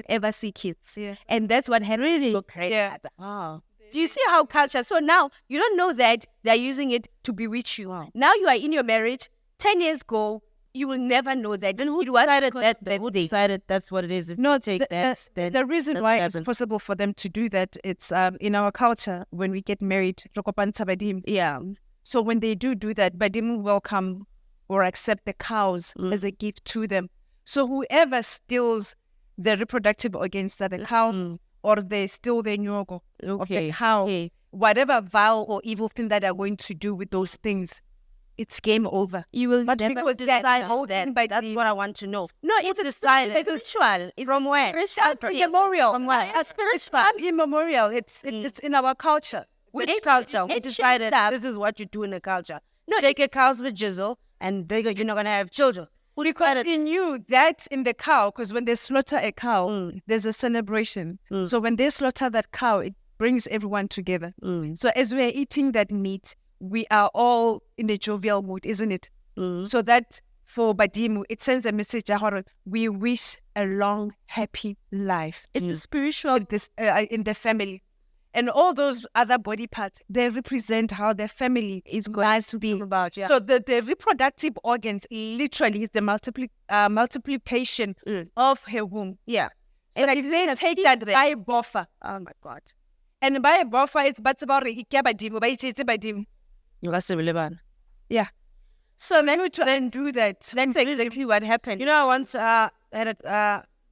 ever see kids. Yeah. And that's what happened. Really? Yeah. Oh. Do you see how culture? So now you don't know that they're using it to bewitch you. Wow. Now you are in your marriage. 10 years ago, you will never know that. Then who it was decided because that? Who decided that's what it is? If No, you take that, then the reason that's why what it's happens. possible for them to do that, it's in our culture, when we get married, Yeah. so when they do that, Badim welcome or accept the cows as a gift to them. So whoever steals the reproductive organs of the cow, or they steal the nyogo of the cow, whatever vow or evil thing that they're going to do with those things, it's game over. You will But never because decide decide how all that. That's what I want to know. No, it's a decided? spiritual. It's From where? spiritual. Immemorial. From where? It's immemorial. It's in our culture. Which culture? We ancient decided stuff. this is what you do in a culture. No, Take your cows with jizzle, and you're not gonna have children. Who Because decided? we knew that in the cow, because when they slaughter a cow, there's a celebration. So when they slaughter that cow, it brings everyone together. So as we're eating that meat, we are all in a jovial mood, isn't it? So that for Badimu, it sends a message that we wish a long, happy life. it's a spiritual. In the family. And all those other body parts, they represent how their family is going to be. About, yeah. So the reproductive organs literally is the multiplication of her womb. Yeah. So and if they take that by a buffer, Oh my God. and by a buffer, it's but about it. Yeah. So then we try and do that. That's exactly what happened. You know, I once had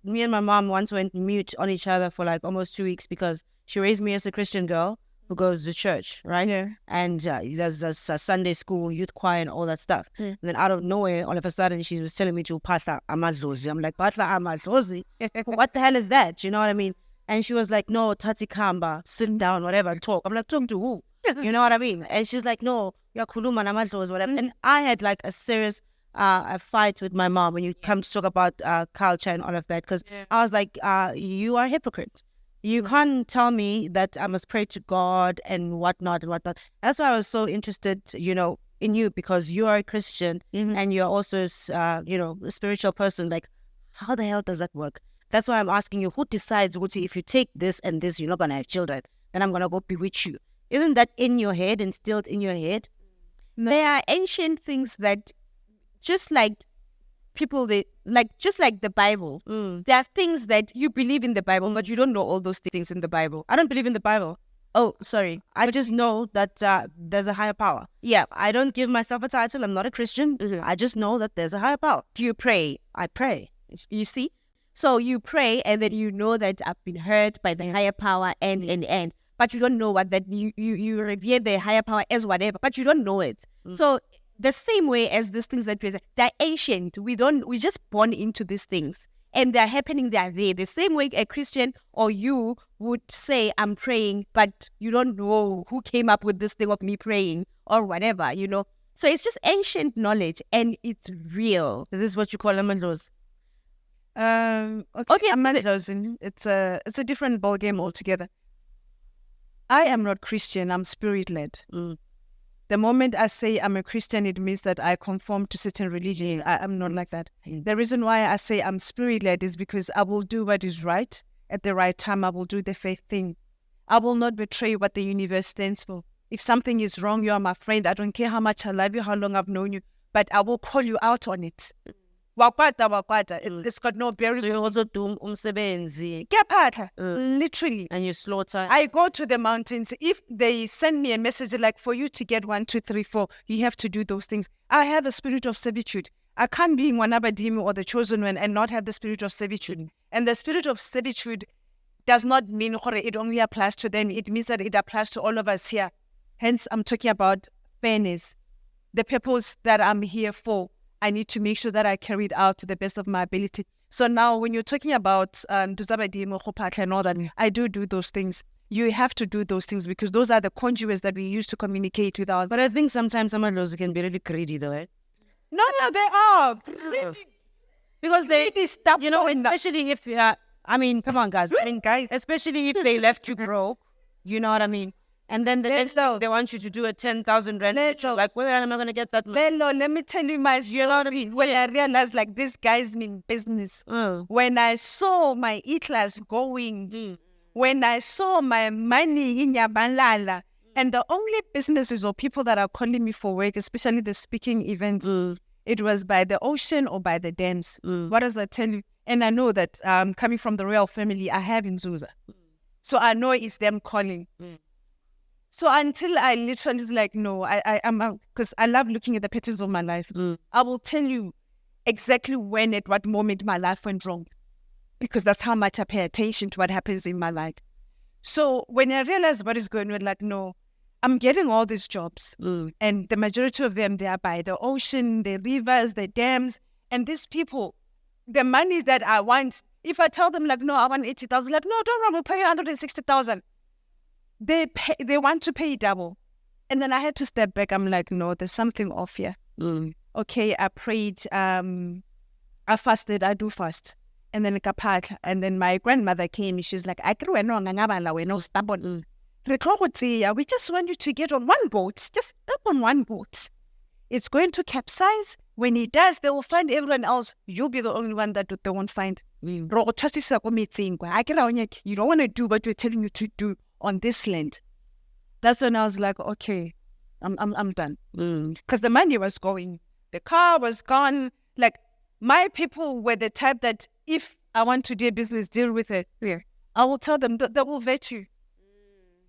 me and my mom once went mute on each other for like almost 2 weeks because she raised me as a Christian girl who goes to church, right? Yeah. And there's a Sunday school, youth choir, and all that stuff. And then out of nowhere, all of a sudden, she was telling me to patla amadlozi. I'm like, patla amadlozi? What the hell is that? You know what I mean? And she was like, no, tati kamba, sit down, whatever, talk. I'm like, talk to who? You know what I mean? And she's like, no, you're kuluma namadlozi, whatever. And I had like a serious a fight with my mom when you come to talk about culture and all of that, because I was like, you are a hypocrite. You can't tell me that I must pray to God and whatnot and whatnot. That's why I was so interested, you know, in you, because you are a Christian and you're also, you know, a spiritual person. Like, how the hell does that work? That's why I'm asking you, who decides, Wuti, if you take this and this, you're not going to have children, then I'm going to go bewitch you. Isn't that in your head, instilled in your head? There are ancient things that, just like people, just like the Bible, there are things that you believe in the Bible, but you don't know all those things in the Bible. I don't believe in the Bible. Oh, sorry. I just know that there's a higher power. Yeah. I don't give myself a title. I'm not a Christian. I just know that there's a higher power. Do you pray? I pray. You see? So you pray, and then you know that I've been hurt by the higher power and. But you don't know what that you revere the higher power as whatever, but you don't know it. So the same way as these things that they're ancient. We just born into these things, and they're happening. They're there. The same way a Christian or you would say, "I'm praying," but you don't know who came up with this thing of me praying or whatever. You know. So it's just ancient knowledge, and it's real. This is what you call amadlos. Okay, it's a different ball game altogether. I am not Christian. I'm spirit-led. The moment I say I'm a Christian, it means that I conform to certain religions. I'm not like that. The reason why I say I'm spirit-led is because I will do what is right at the right time. I will do the faith thing. I will not betray what the universe stands for. If something is wrong, you are my friend. I don't care how much I love you, how long I've known you, but I will call you out on it. Wakwata. It's got no bearing. So you also do umsebenzi. Literally. And you slaughter. I go to the mountains. If they send me a message like, for you to get 1, 2, 3, 4, you have to do those things. I have a spirit of servitude. I can't be Wanabadimu or the chosen one and not have the spirit of servitude. And the spirit of servitude does not mean it only applies to them. It means that it applies to all of us here. Hence, I'm talking about fairness. The purpose that I'm here for, I need to make sure that I carry it out to the best of my ability. So now when you're talking about and all that, I do those things. You have to do those things because those are the conduits that we use to communicate with ours. But I think sometimes some of those can be really greedy though, eh? No, they are. Because they, stop, you know, especially if, I mean, come on guys, especially if they left you broke, you know what I mean? And then the next thing, they want you to do a 10,000 rand. Like, where am I going to get that? Lelo, let me tell you you know what I mean? When I realized, like, these guys mean business. When I saw my E-class going, when I saw my money in Yabalala, and the only businesses or people that are calling me for work, especially the speaking events, it was by the ocean or by the dams. What does that tell you? And I know that coming from the royal family, I have in Zuza. So I know it's them calling. So until I literally was like, no, I'm because I love looking at the patterns of my life. I will tell you exactly when, at what moment my life went wrong, because that's how much I pay attention to what happens in my life. So when I realized what is going on, like, no, I'm getting all these jobs, and the majority of them, they are by the ocean, the rivers, the dams, and these people, the money that I want, if I tell them, like, no, I want 80,000, like, no, don't worry, we'll pay you 160,000. they want to pay double. And then I had to step back. I'm like, no, there's something off here. Okay, I prayed, I fasted, I do fast. And then my grandmother came, she's like, I no stubborn. We just want you to get on one boat, just up on one boat. It's going to capsize. When it does, they will find everyone else. You'll be the only one that they won't find. You don't want to do what we're telling you to do on this land. That's when I was like, okay, I'm done. Because the money was going, the car was gone. Like, my people were the type that if I want to do a business deal with it, I will tell them that they will vet you.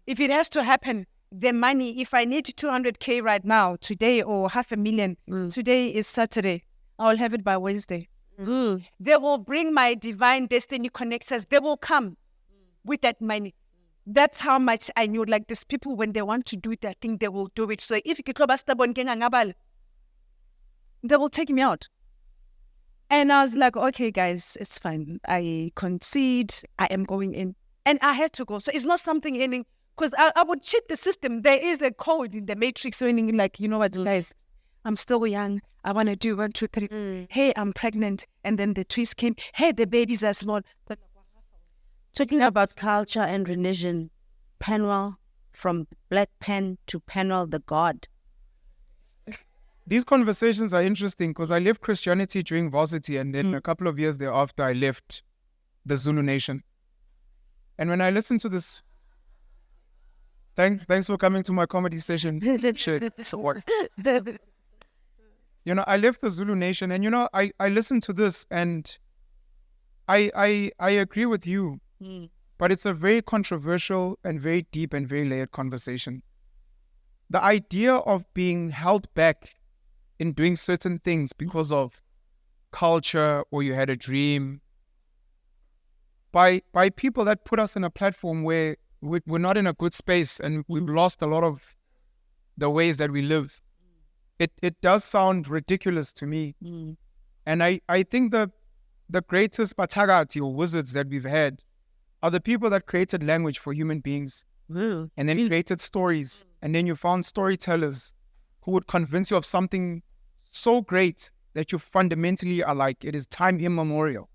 If it has to happen, the money, if I need 200K right now, today, or 500,000, today is Saturday, I will have it by Wednesday. They will bring my divine destiny connectors. They will come with that money. That's how much I knew. Like, these people, when they want to do that thing, they will do it. So if you they will take me out. And I was like, okay, guys, it's fine. I concede. I am going in. And I had to go. So it's not something ending, because I would cheat the system. There is a code in the matrix meaning, like, you know what, guys, I'm still young. I want to do 1, 2, 3. Hey, I'm pregnant. And then the twist came. Hey, the babies are small. Talking about culture and religion, Penuel, from Black Pen to Penuel the God. These conversations are interesting because I left Christianity during varsity, and then a couple of years thereafter, I left the Zulu Nation. And when I listened to this, thanks for coming to my comedy session. You know, I left the Zulu Nation, and, you know, I listened to this, and I agree with you, but it's a very controversial and very deep and very layered conversation. The idea of being held back in doing certain things because of culture, or you had a dream, by people that put us in a platform where we're not in a good space, and we've lost a lot of the ways that we live. It does sound ridiculous to me. And I think the greatest patagati or wizards that we've had are the people that created language for human beings, and then created stories, and then you found storytellers who would convince you of something so great that you fundamentally are like, it is time immemorial.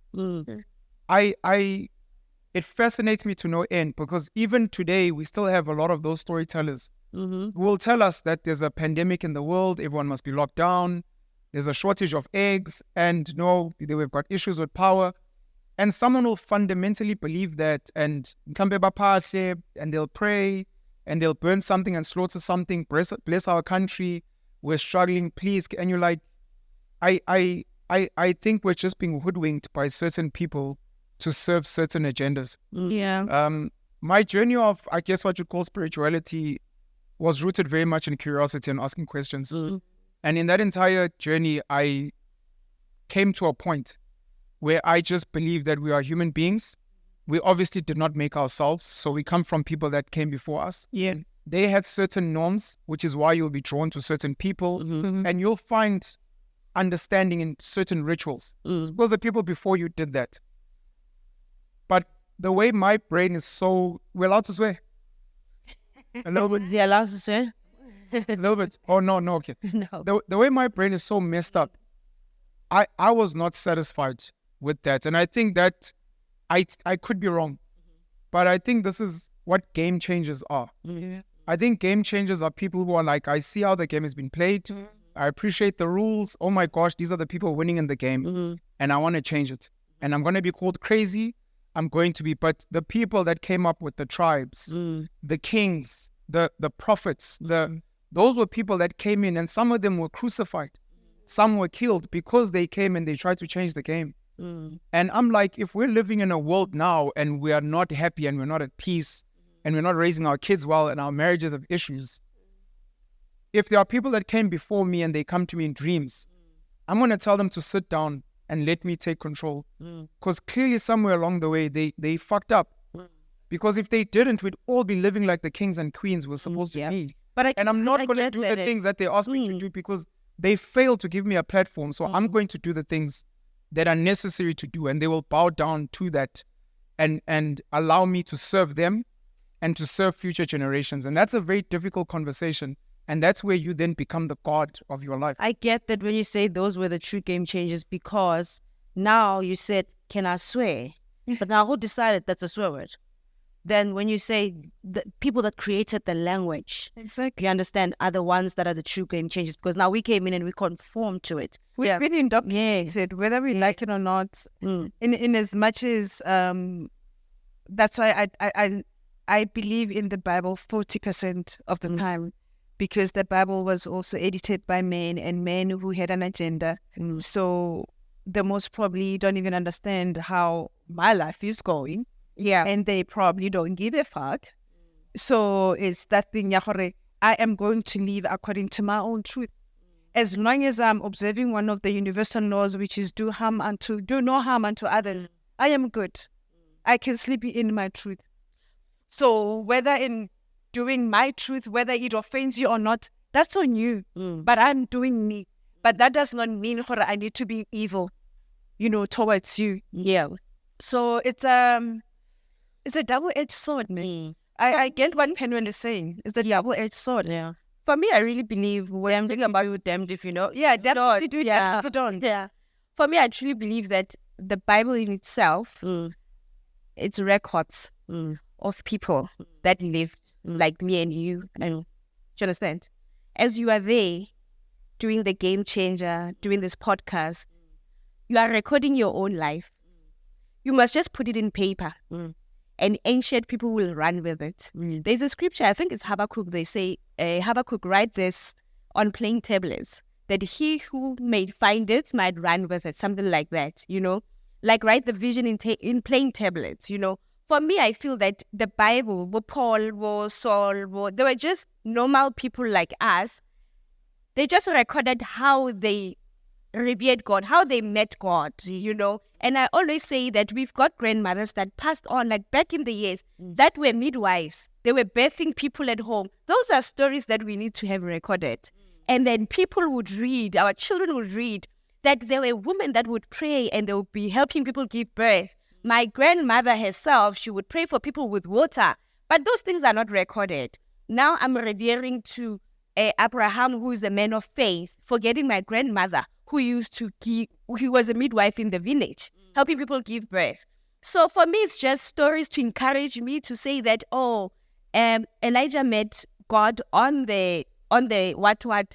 It fascinates me to no end, because even today we still have a lot of those storytellers who will tell us that there's a pandemic in the world, everyone must be locked down, there's a shortage of eggs, and no, we've got issues with power. And someone will fundamentally believe that, and they'll pray, and they'll burn something and slaughter something, bless our country, we're struggling, please. And you're like, I think we're just being hoodwinked by certain people to serve certain agendas. My journey of, I guess, what you call spirituality was rooted very much in curiosity and asking questions. And in that entire journey, I came to a point where I just believe that we are human beings. We obviously did not make ourselves, so we come from people that came before us. They had certain norms, which is why you'll be drawn to certain people, and you'll find understanding in certain rituals. Because the people before you did that. But the way my brain is so... We're allowed to swear? A little bit. They're allowed to swear? A little bit. Oh, no, okay. No. The way my brain is so messed up, I was not satisfied with that. And I think that I could be wrong. But I think this is what game changers are. I think game changers are people who are like, I see how the game has been played. I appreciate the rules. Oh my gosh, these are the people winning in the game. And I want to change it. And I'm going to be called crazy. I'm going to be, but the people that came up with the tribes, the kings, the prophets, those were people that came in, and some of them were crucified. Some were killed because they came and they tried to change the game. And I'm like, if we're living in a world now and we are not happy and we're not at peace and we're not raising our kids well and our marriages have issues, if there are people that came before me and they come to me in dreams, I'm going to tell them to sit down and let me take control. Because clearly somewhere along the way, they fucked up. Because if they didn't, we'd all be living like the kings and queens we're supposed to be. And I'm not going to do the things that they ask me to do because they failed to give me a platform. So I'm going to do the things that are necessary to do, and they will bow down to that and allow me to serve them and to serve future generations. And that's a very difficult conversation. And that's where you then become the God of your life. I get that when you say those were the true game changers, because now you said, can I swear? But now who decided that's a swear word? Then when you say the people that created the language, Exactly. you understand, are the ones that are the true game changers, because now we came in and we conformed to it. We've been indoctrinated, whether we like it or not. In as much as that's why I believe in the Bible 40% of the time, because the Bible was also edited by men and men who had an agenda. So they most probably don't even understand how my life is going. Yeah. And they probably don't give a fuck. So it's that thing, I am going to live according to my own truth. As long as I'm observing one of the universal laws, which is do no harm unto others, I am good. I can sleep in my truth. So whether in doing my truth, whether it offends you or not, that's on you. But I'm doing me. But that does not mean I need to be evil, towards you. Yeah. So it's a double-edged sword, man. I get what Penguin is saying. It's a double-edged sword. Yeah. For me, I really believe when Damned if you do, damned if you know. damned if you do, damned if you don't. Yeah. For me, I truly believe that the Bible in itself, it's records of people that lived like me and you. And do you understand? As you are there doing the Game Changer, doing this podcast, you are recording your own life. You must just put it in paper. And ancient people will run with it. There's a scripture, I think it's Habakkuk. They say, Habakkuk, write this on plain tablets, that he who may find it might run with it, something like that, like write the vision in plain tablets, For me, I feel that the Bible, Paul, Saul, they were just normal people like us. They just recorded how they revered God, how they met God, And I always say that we've got grandmothers that passed on, like back in the years, that were midwives. They were birthing people at home. Those are stories that we need to have recorded. And then people would read, our children would read, that there were women that would pray and they would be helping people give birth. My grandmother herself, she would pray for people with water. But those things are not recorded. Now I'm revering to Abraham, who is a man of faith, forgetting my grandmother, who was a midwife in the village, helping people give birth. So for me, it's just stories to encourage me to say that, Elijah met God on the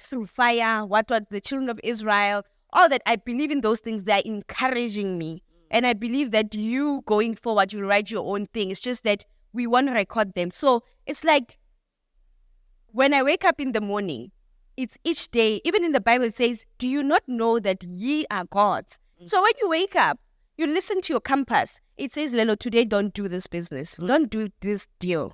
through fire, the children of Israel, all that. I believe in those things. They're encouraging me. And I believe that you going forward, you'll write your own thing. It's just that we want to record them. So it's like when I wake up in the morning, it's each day. Even in the Bible, it says, do you not know that ye are gods? So when you wake up, you listen to your compass. It says, Lelo, today don't do this business. Don't do this deal.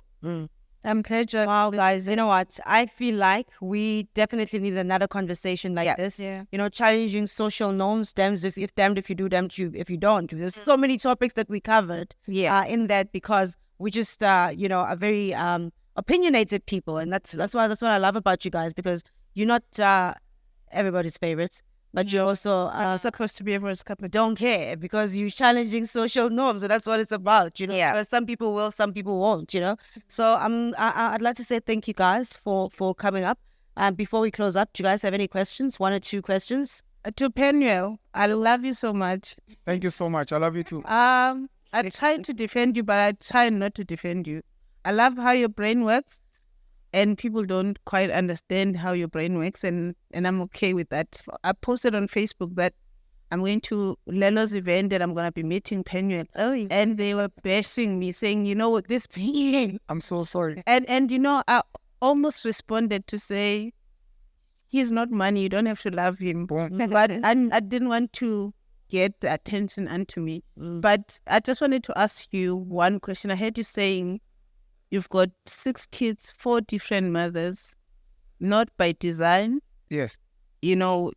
I'm glad you're... Wow, guys, you know what? I feel like we definitely need another conversation like this. Yeah. Challenging social norms, damned if you do, damned if you don't. There's so many topics that we covered in that, because we just, are very opinionated people. And that's what I love about you guys, because you're not everybody's favorites, but you're also supposed to be everyone's cup of tea. Don't care, because you're challenging social norms, and that's what it's about, Because some people will, some people won't, So I'd like to say thank you guys for coming up. Before we close up, do you guys have any questions? 1 or 2 questions? To Penuel, I love you so much. Thank you so much. I love you too. I try to defend you, but I try not to defend you. I love how your brain works. And people don't quite understand how your brain works, and I'm okay with that. I posted on Facebook that I'm going to Lelo's event and I'm going to be meeting Penuel. And they were bashing me, saying, this Penuel. I'm so sorry. And I almost responded to say, he's not money. You don't have to love him. But I didn't want to get the attention onto me. But I just wanted to ask you one question. I heard you saying, you've got 6 kids, 4 different mothers, not by design. Yes.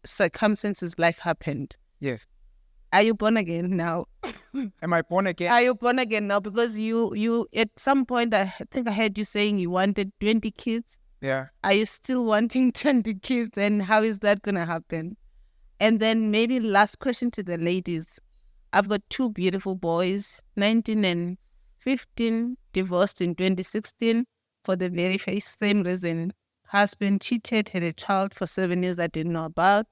Circumstances, life happened. Yes. Are you born again now? Am I born again? Are you born again now? Because you at some point, I think I heard you saying you wanted 20 kids. Yeah. Are you still wanting 20 kids? And how is that going to happen? And then maybe last question to the ladies. I've got 2 beautiful boys, 19 and 2015, divorced in 2016 for the very same reason. Husband cheated, had a child for 7 years I didn't know about,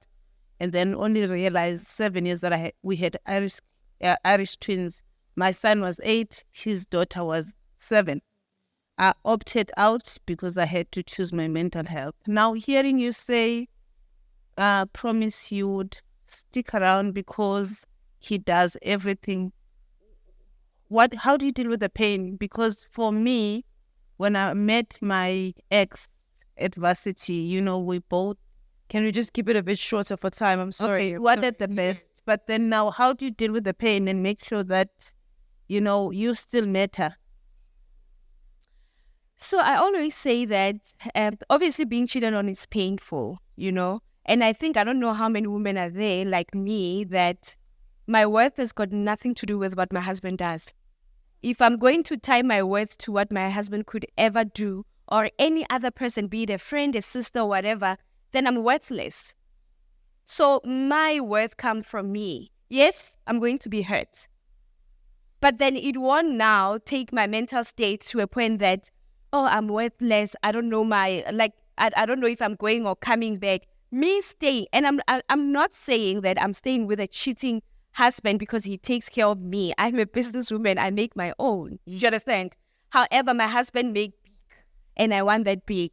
and then only realized 7 years that we had Irish twins. My son was 8, his daughter was 7. I opted out because I had to choose my mental health. Now, hearing you say, promise you would stick around because he does everything. How do you deal with the pain? Because for me, when I met my ex at varsity, we both... Can we just keep it a bit shorter for time? I'm sorry. Okay, what at the best? But then now, how do you deal with the pain and make sure that, you still matter? So I always say that obviously being cheated on is painful, And I don't know how many women are there like me that my worth has got nothing to do with what my husband does. If I'm going to tie my worth to what my husband could ever do or any other person, be it a friend, a sister, whatever, then I'm worthless. So my worth comes from me. Yes, I'm going to be hurt. But then it won't now take my mental state to a point that, I'm worthless. I don't know I don't know if I'm going or coming back. Me staying, and I'm not saying that I'm staying with a cheating husband because he takes care of me. I'm a businesswoman. I make my own. You understand? However, my husband make big, and I want that big.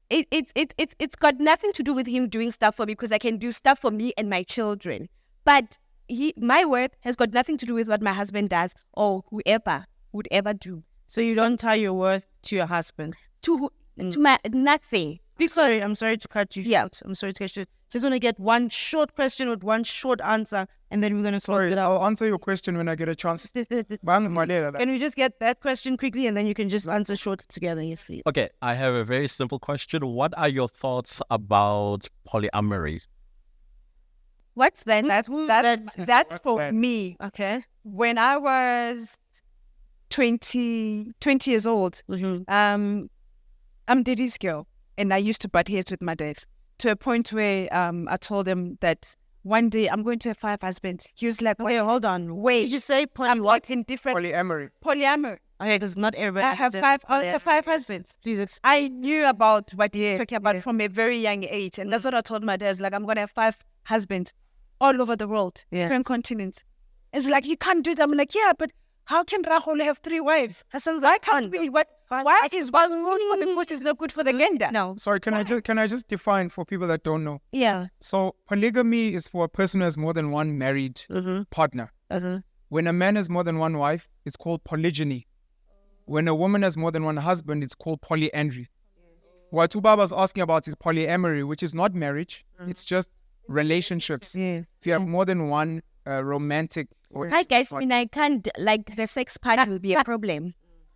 It's got nothing to do with him doing stuff for me because I can do stuff for me and my children. But my worth has got nothing to do with what my husband does or whoever would ever do. So you don't tie your worth to your husband? To my nothing. Because I'm sorry to cut you short. I'm sorry to cut you. Just want to get one short question with one short answer, and then we're going to sort it out. I'll answer your question when I get a chance. Can we just get that question quickly, and then you can just answer short together? Yes, please. Okay, I have a very simple question. What are your thoughts about polyamory? What's that? That's for me. Okay. When I was 20 years old, I'm Diddy's girl, and I used to butt heads with my dad to a point where I told him that one day I'm going to have 5 husbands. He was like, okay, hold on. Wait. Did you say what? In different... Polyamory. Okay, because not everybody I have 5 husbands. Please explain. I knew about what he's talking about from a very young age. And that's what I told my dad. Like, I'm going to have 5 husbands all over the world, different continents. It's like, you can't do that. I'm like, yeah, but how can Rahul have 3 wives? That sounds like, why is one good for the goose is not good for the gander? No. Sorry, can I just define for people that don't know? Yeah. So polygamy is for a person who has more than one married partner. When a man has more than one wife, it's called polygyny. When a woman has more than one husband, it's called polyandry. What Tubaba's asking about is polyamory, which is not marriage. It's just relationships. Yes. If you have more than one romantic... Hi guys, I can't, like, the sex part will be a problem.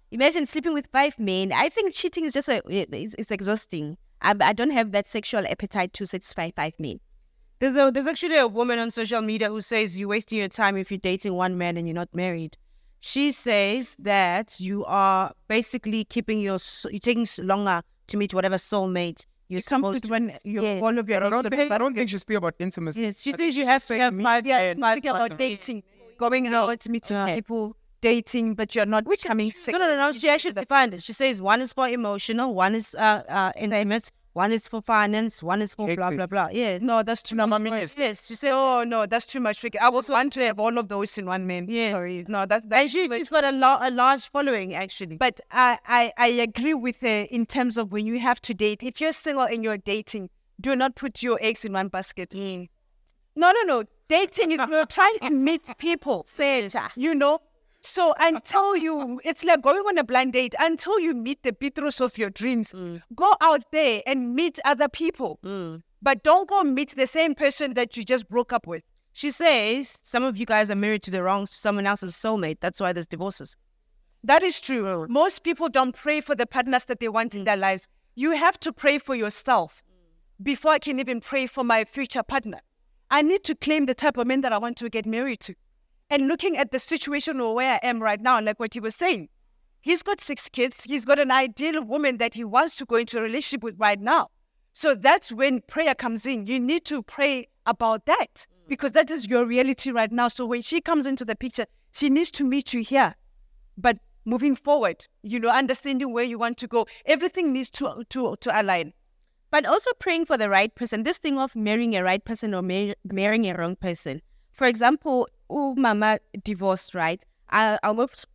Imagine sleeping with 5 men. I think cheating is just it's exhausting. I don't have that sexual appetite to satisfy 5 men. There's actually a woman on social media who says you're wasting your time if you're dating one man and you're not married. She says that you are basically you're taking longer to meet whatever soulmate you're supposed to. When all of your... I don't think she speak about intimacy. Yes, she says you have to have 5 men. Speaking about dating, going out, meeting people, dating, but you're not becoming sick. No. She actually defined it. She says one is for emotional, one is intimate, one is for finance, one is for blah, blah, blah. Yeah. No, that's too much. Yes, she said... No, that's too much. I also want to have all of those in one man. Yeah. Sorry. No, that's and she's got a large following, actually. But I agree with her in terms of when you have to date. If you're single and you're dating, do not put your eggs in one basket. No. Dating is you're trying to meet people. So until it's like going on a blind date, until you meet the Beatles of your dreams, go out there and meet other people. But don't go meet the same person that you just broke up with. She says some of you guys are married to someone else's soulmate. That's why there's divorces. That is true. Most people don't pray for the partners that they want in their lives. You have to pray for yourself before I can even pray for my future partner. I need to claim the type of men that I want to get married to. And looking at the situation where I am right now, like what he was saying, he's got 6 kids. He's got an ideal woman that he wants to go into a relationship with right now. So that's when prayer comes in. You need to pray about that. because that is your reality right now. So when she comes into the picture, she needs to meet you here. But moving forward, understanding where you want to go, everything needs to align. But also praying for the right person. This thing of marrying a right person or marrying a wrong person. For example, Mama divorced, right? I'll most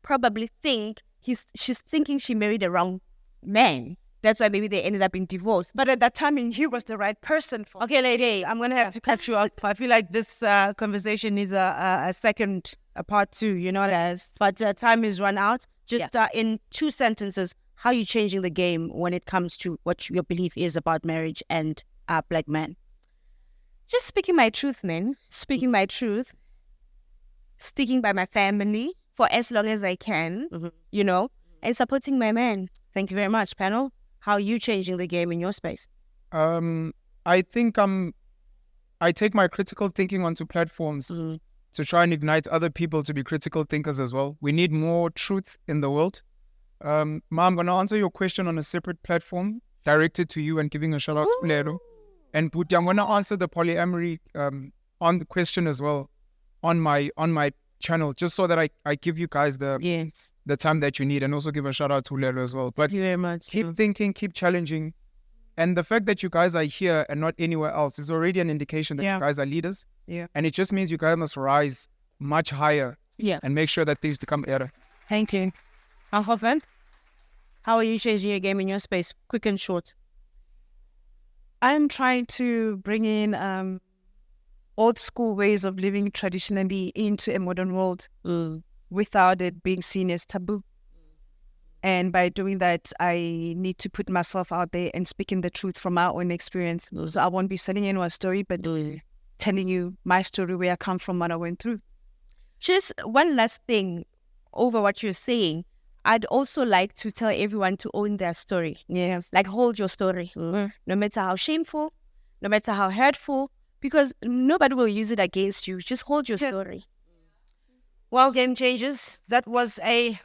probably think she's thinking she married a wrong man. That's why maybe they ended up in divorce. But at that time, he was the right person for. Okay, lady, I'm gonna have to cut you off. I feel like this conversation needs a second, a part 2. You know what? Yes. But time is run out. Just in 2 sentences, how are you changing the game when it comes to what your belief is about marriage and black men? Just speaking my truth, man. Speaking my truth. Sticking by my family for as long as I can, and supporting my man. Thank you very much, panel. How are you changing the game in your space? I think I take my critical thinking onto platforms to try and ignite other people to be critical thinkers as well. We need more truth in the world. Ma, I'm going to answer your question on a separate platform directed to you and giving a shout out to Lelo. And Buti, I'm going to answer the polyamory on the question as well on my channel, just so that I give you guys the time that you need, and also give a shout out to Lelo as well. But Thank you very much. Keep thinking, keep challenging. And the fact that you guys are here and not anywhere else is already an indication that you guys are leaders. Yeah. And it just means you guys must rise much higher and make sure that things become better. Thank you. Hoffen, how are you changing your game in your space? Quick and short. I'm trying to bring in old school ways of living traditionally into a modern world without it being seen as taboo. And by doing that, I need to put myself out there and speaking the truth from my own experience. So I won't be selling anyone's story, but telling you my story, where I come from, what I went through. Just one last thing over what you're saying. I'd also like to tell everyone to own their story. Yes. Like, hold your story. No matter how shameful, no matter how hurtful, because nobody will use it against you. Just hold your story. Well, game changers, that was a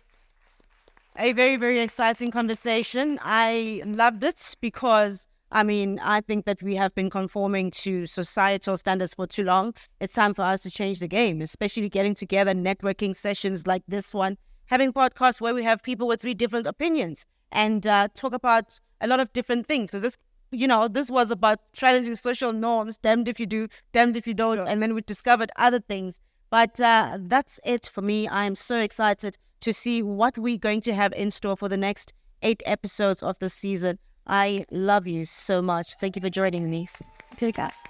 very, very exciting conversation. I loved it because, I think that we have been conforming to societal standards for too long. It's time for us to change the game, especially getting together, networking sessions like this one, having podcasts where we have people with 3 different opinions and talk about a lot of different things. Because this was about challenging social norms, damned if you do, damned if you don't. And then we discovered other things. But that's it for me. I am so excited to see what we're going to have in store for the next 8 episodes of the season. I love you so much. Thank you for joining me. Okay, guys.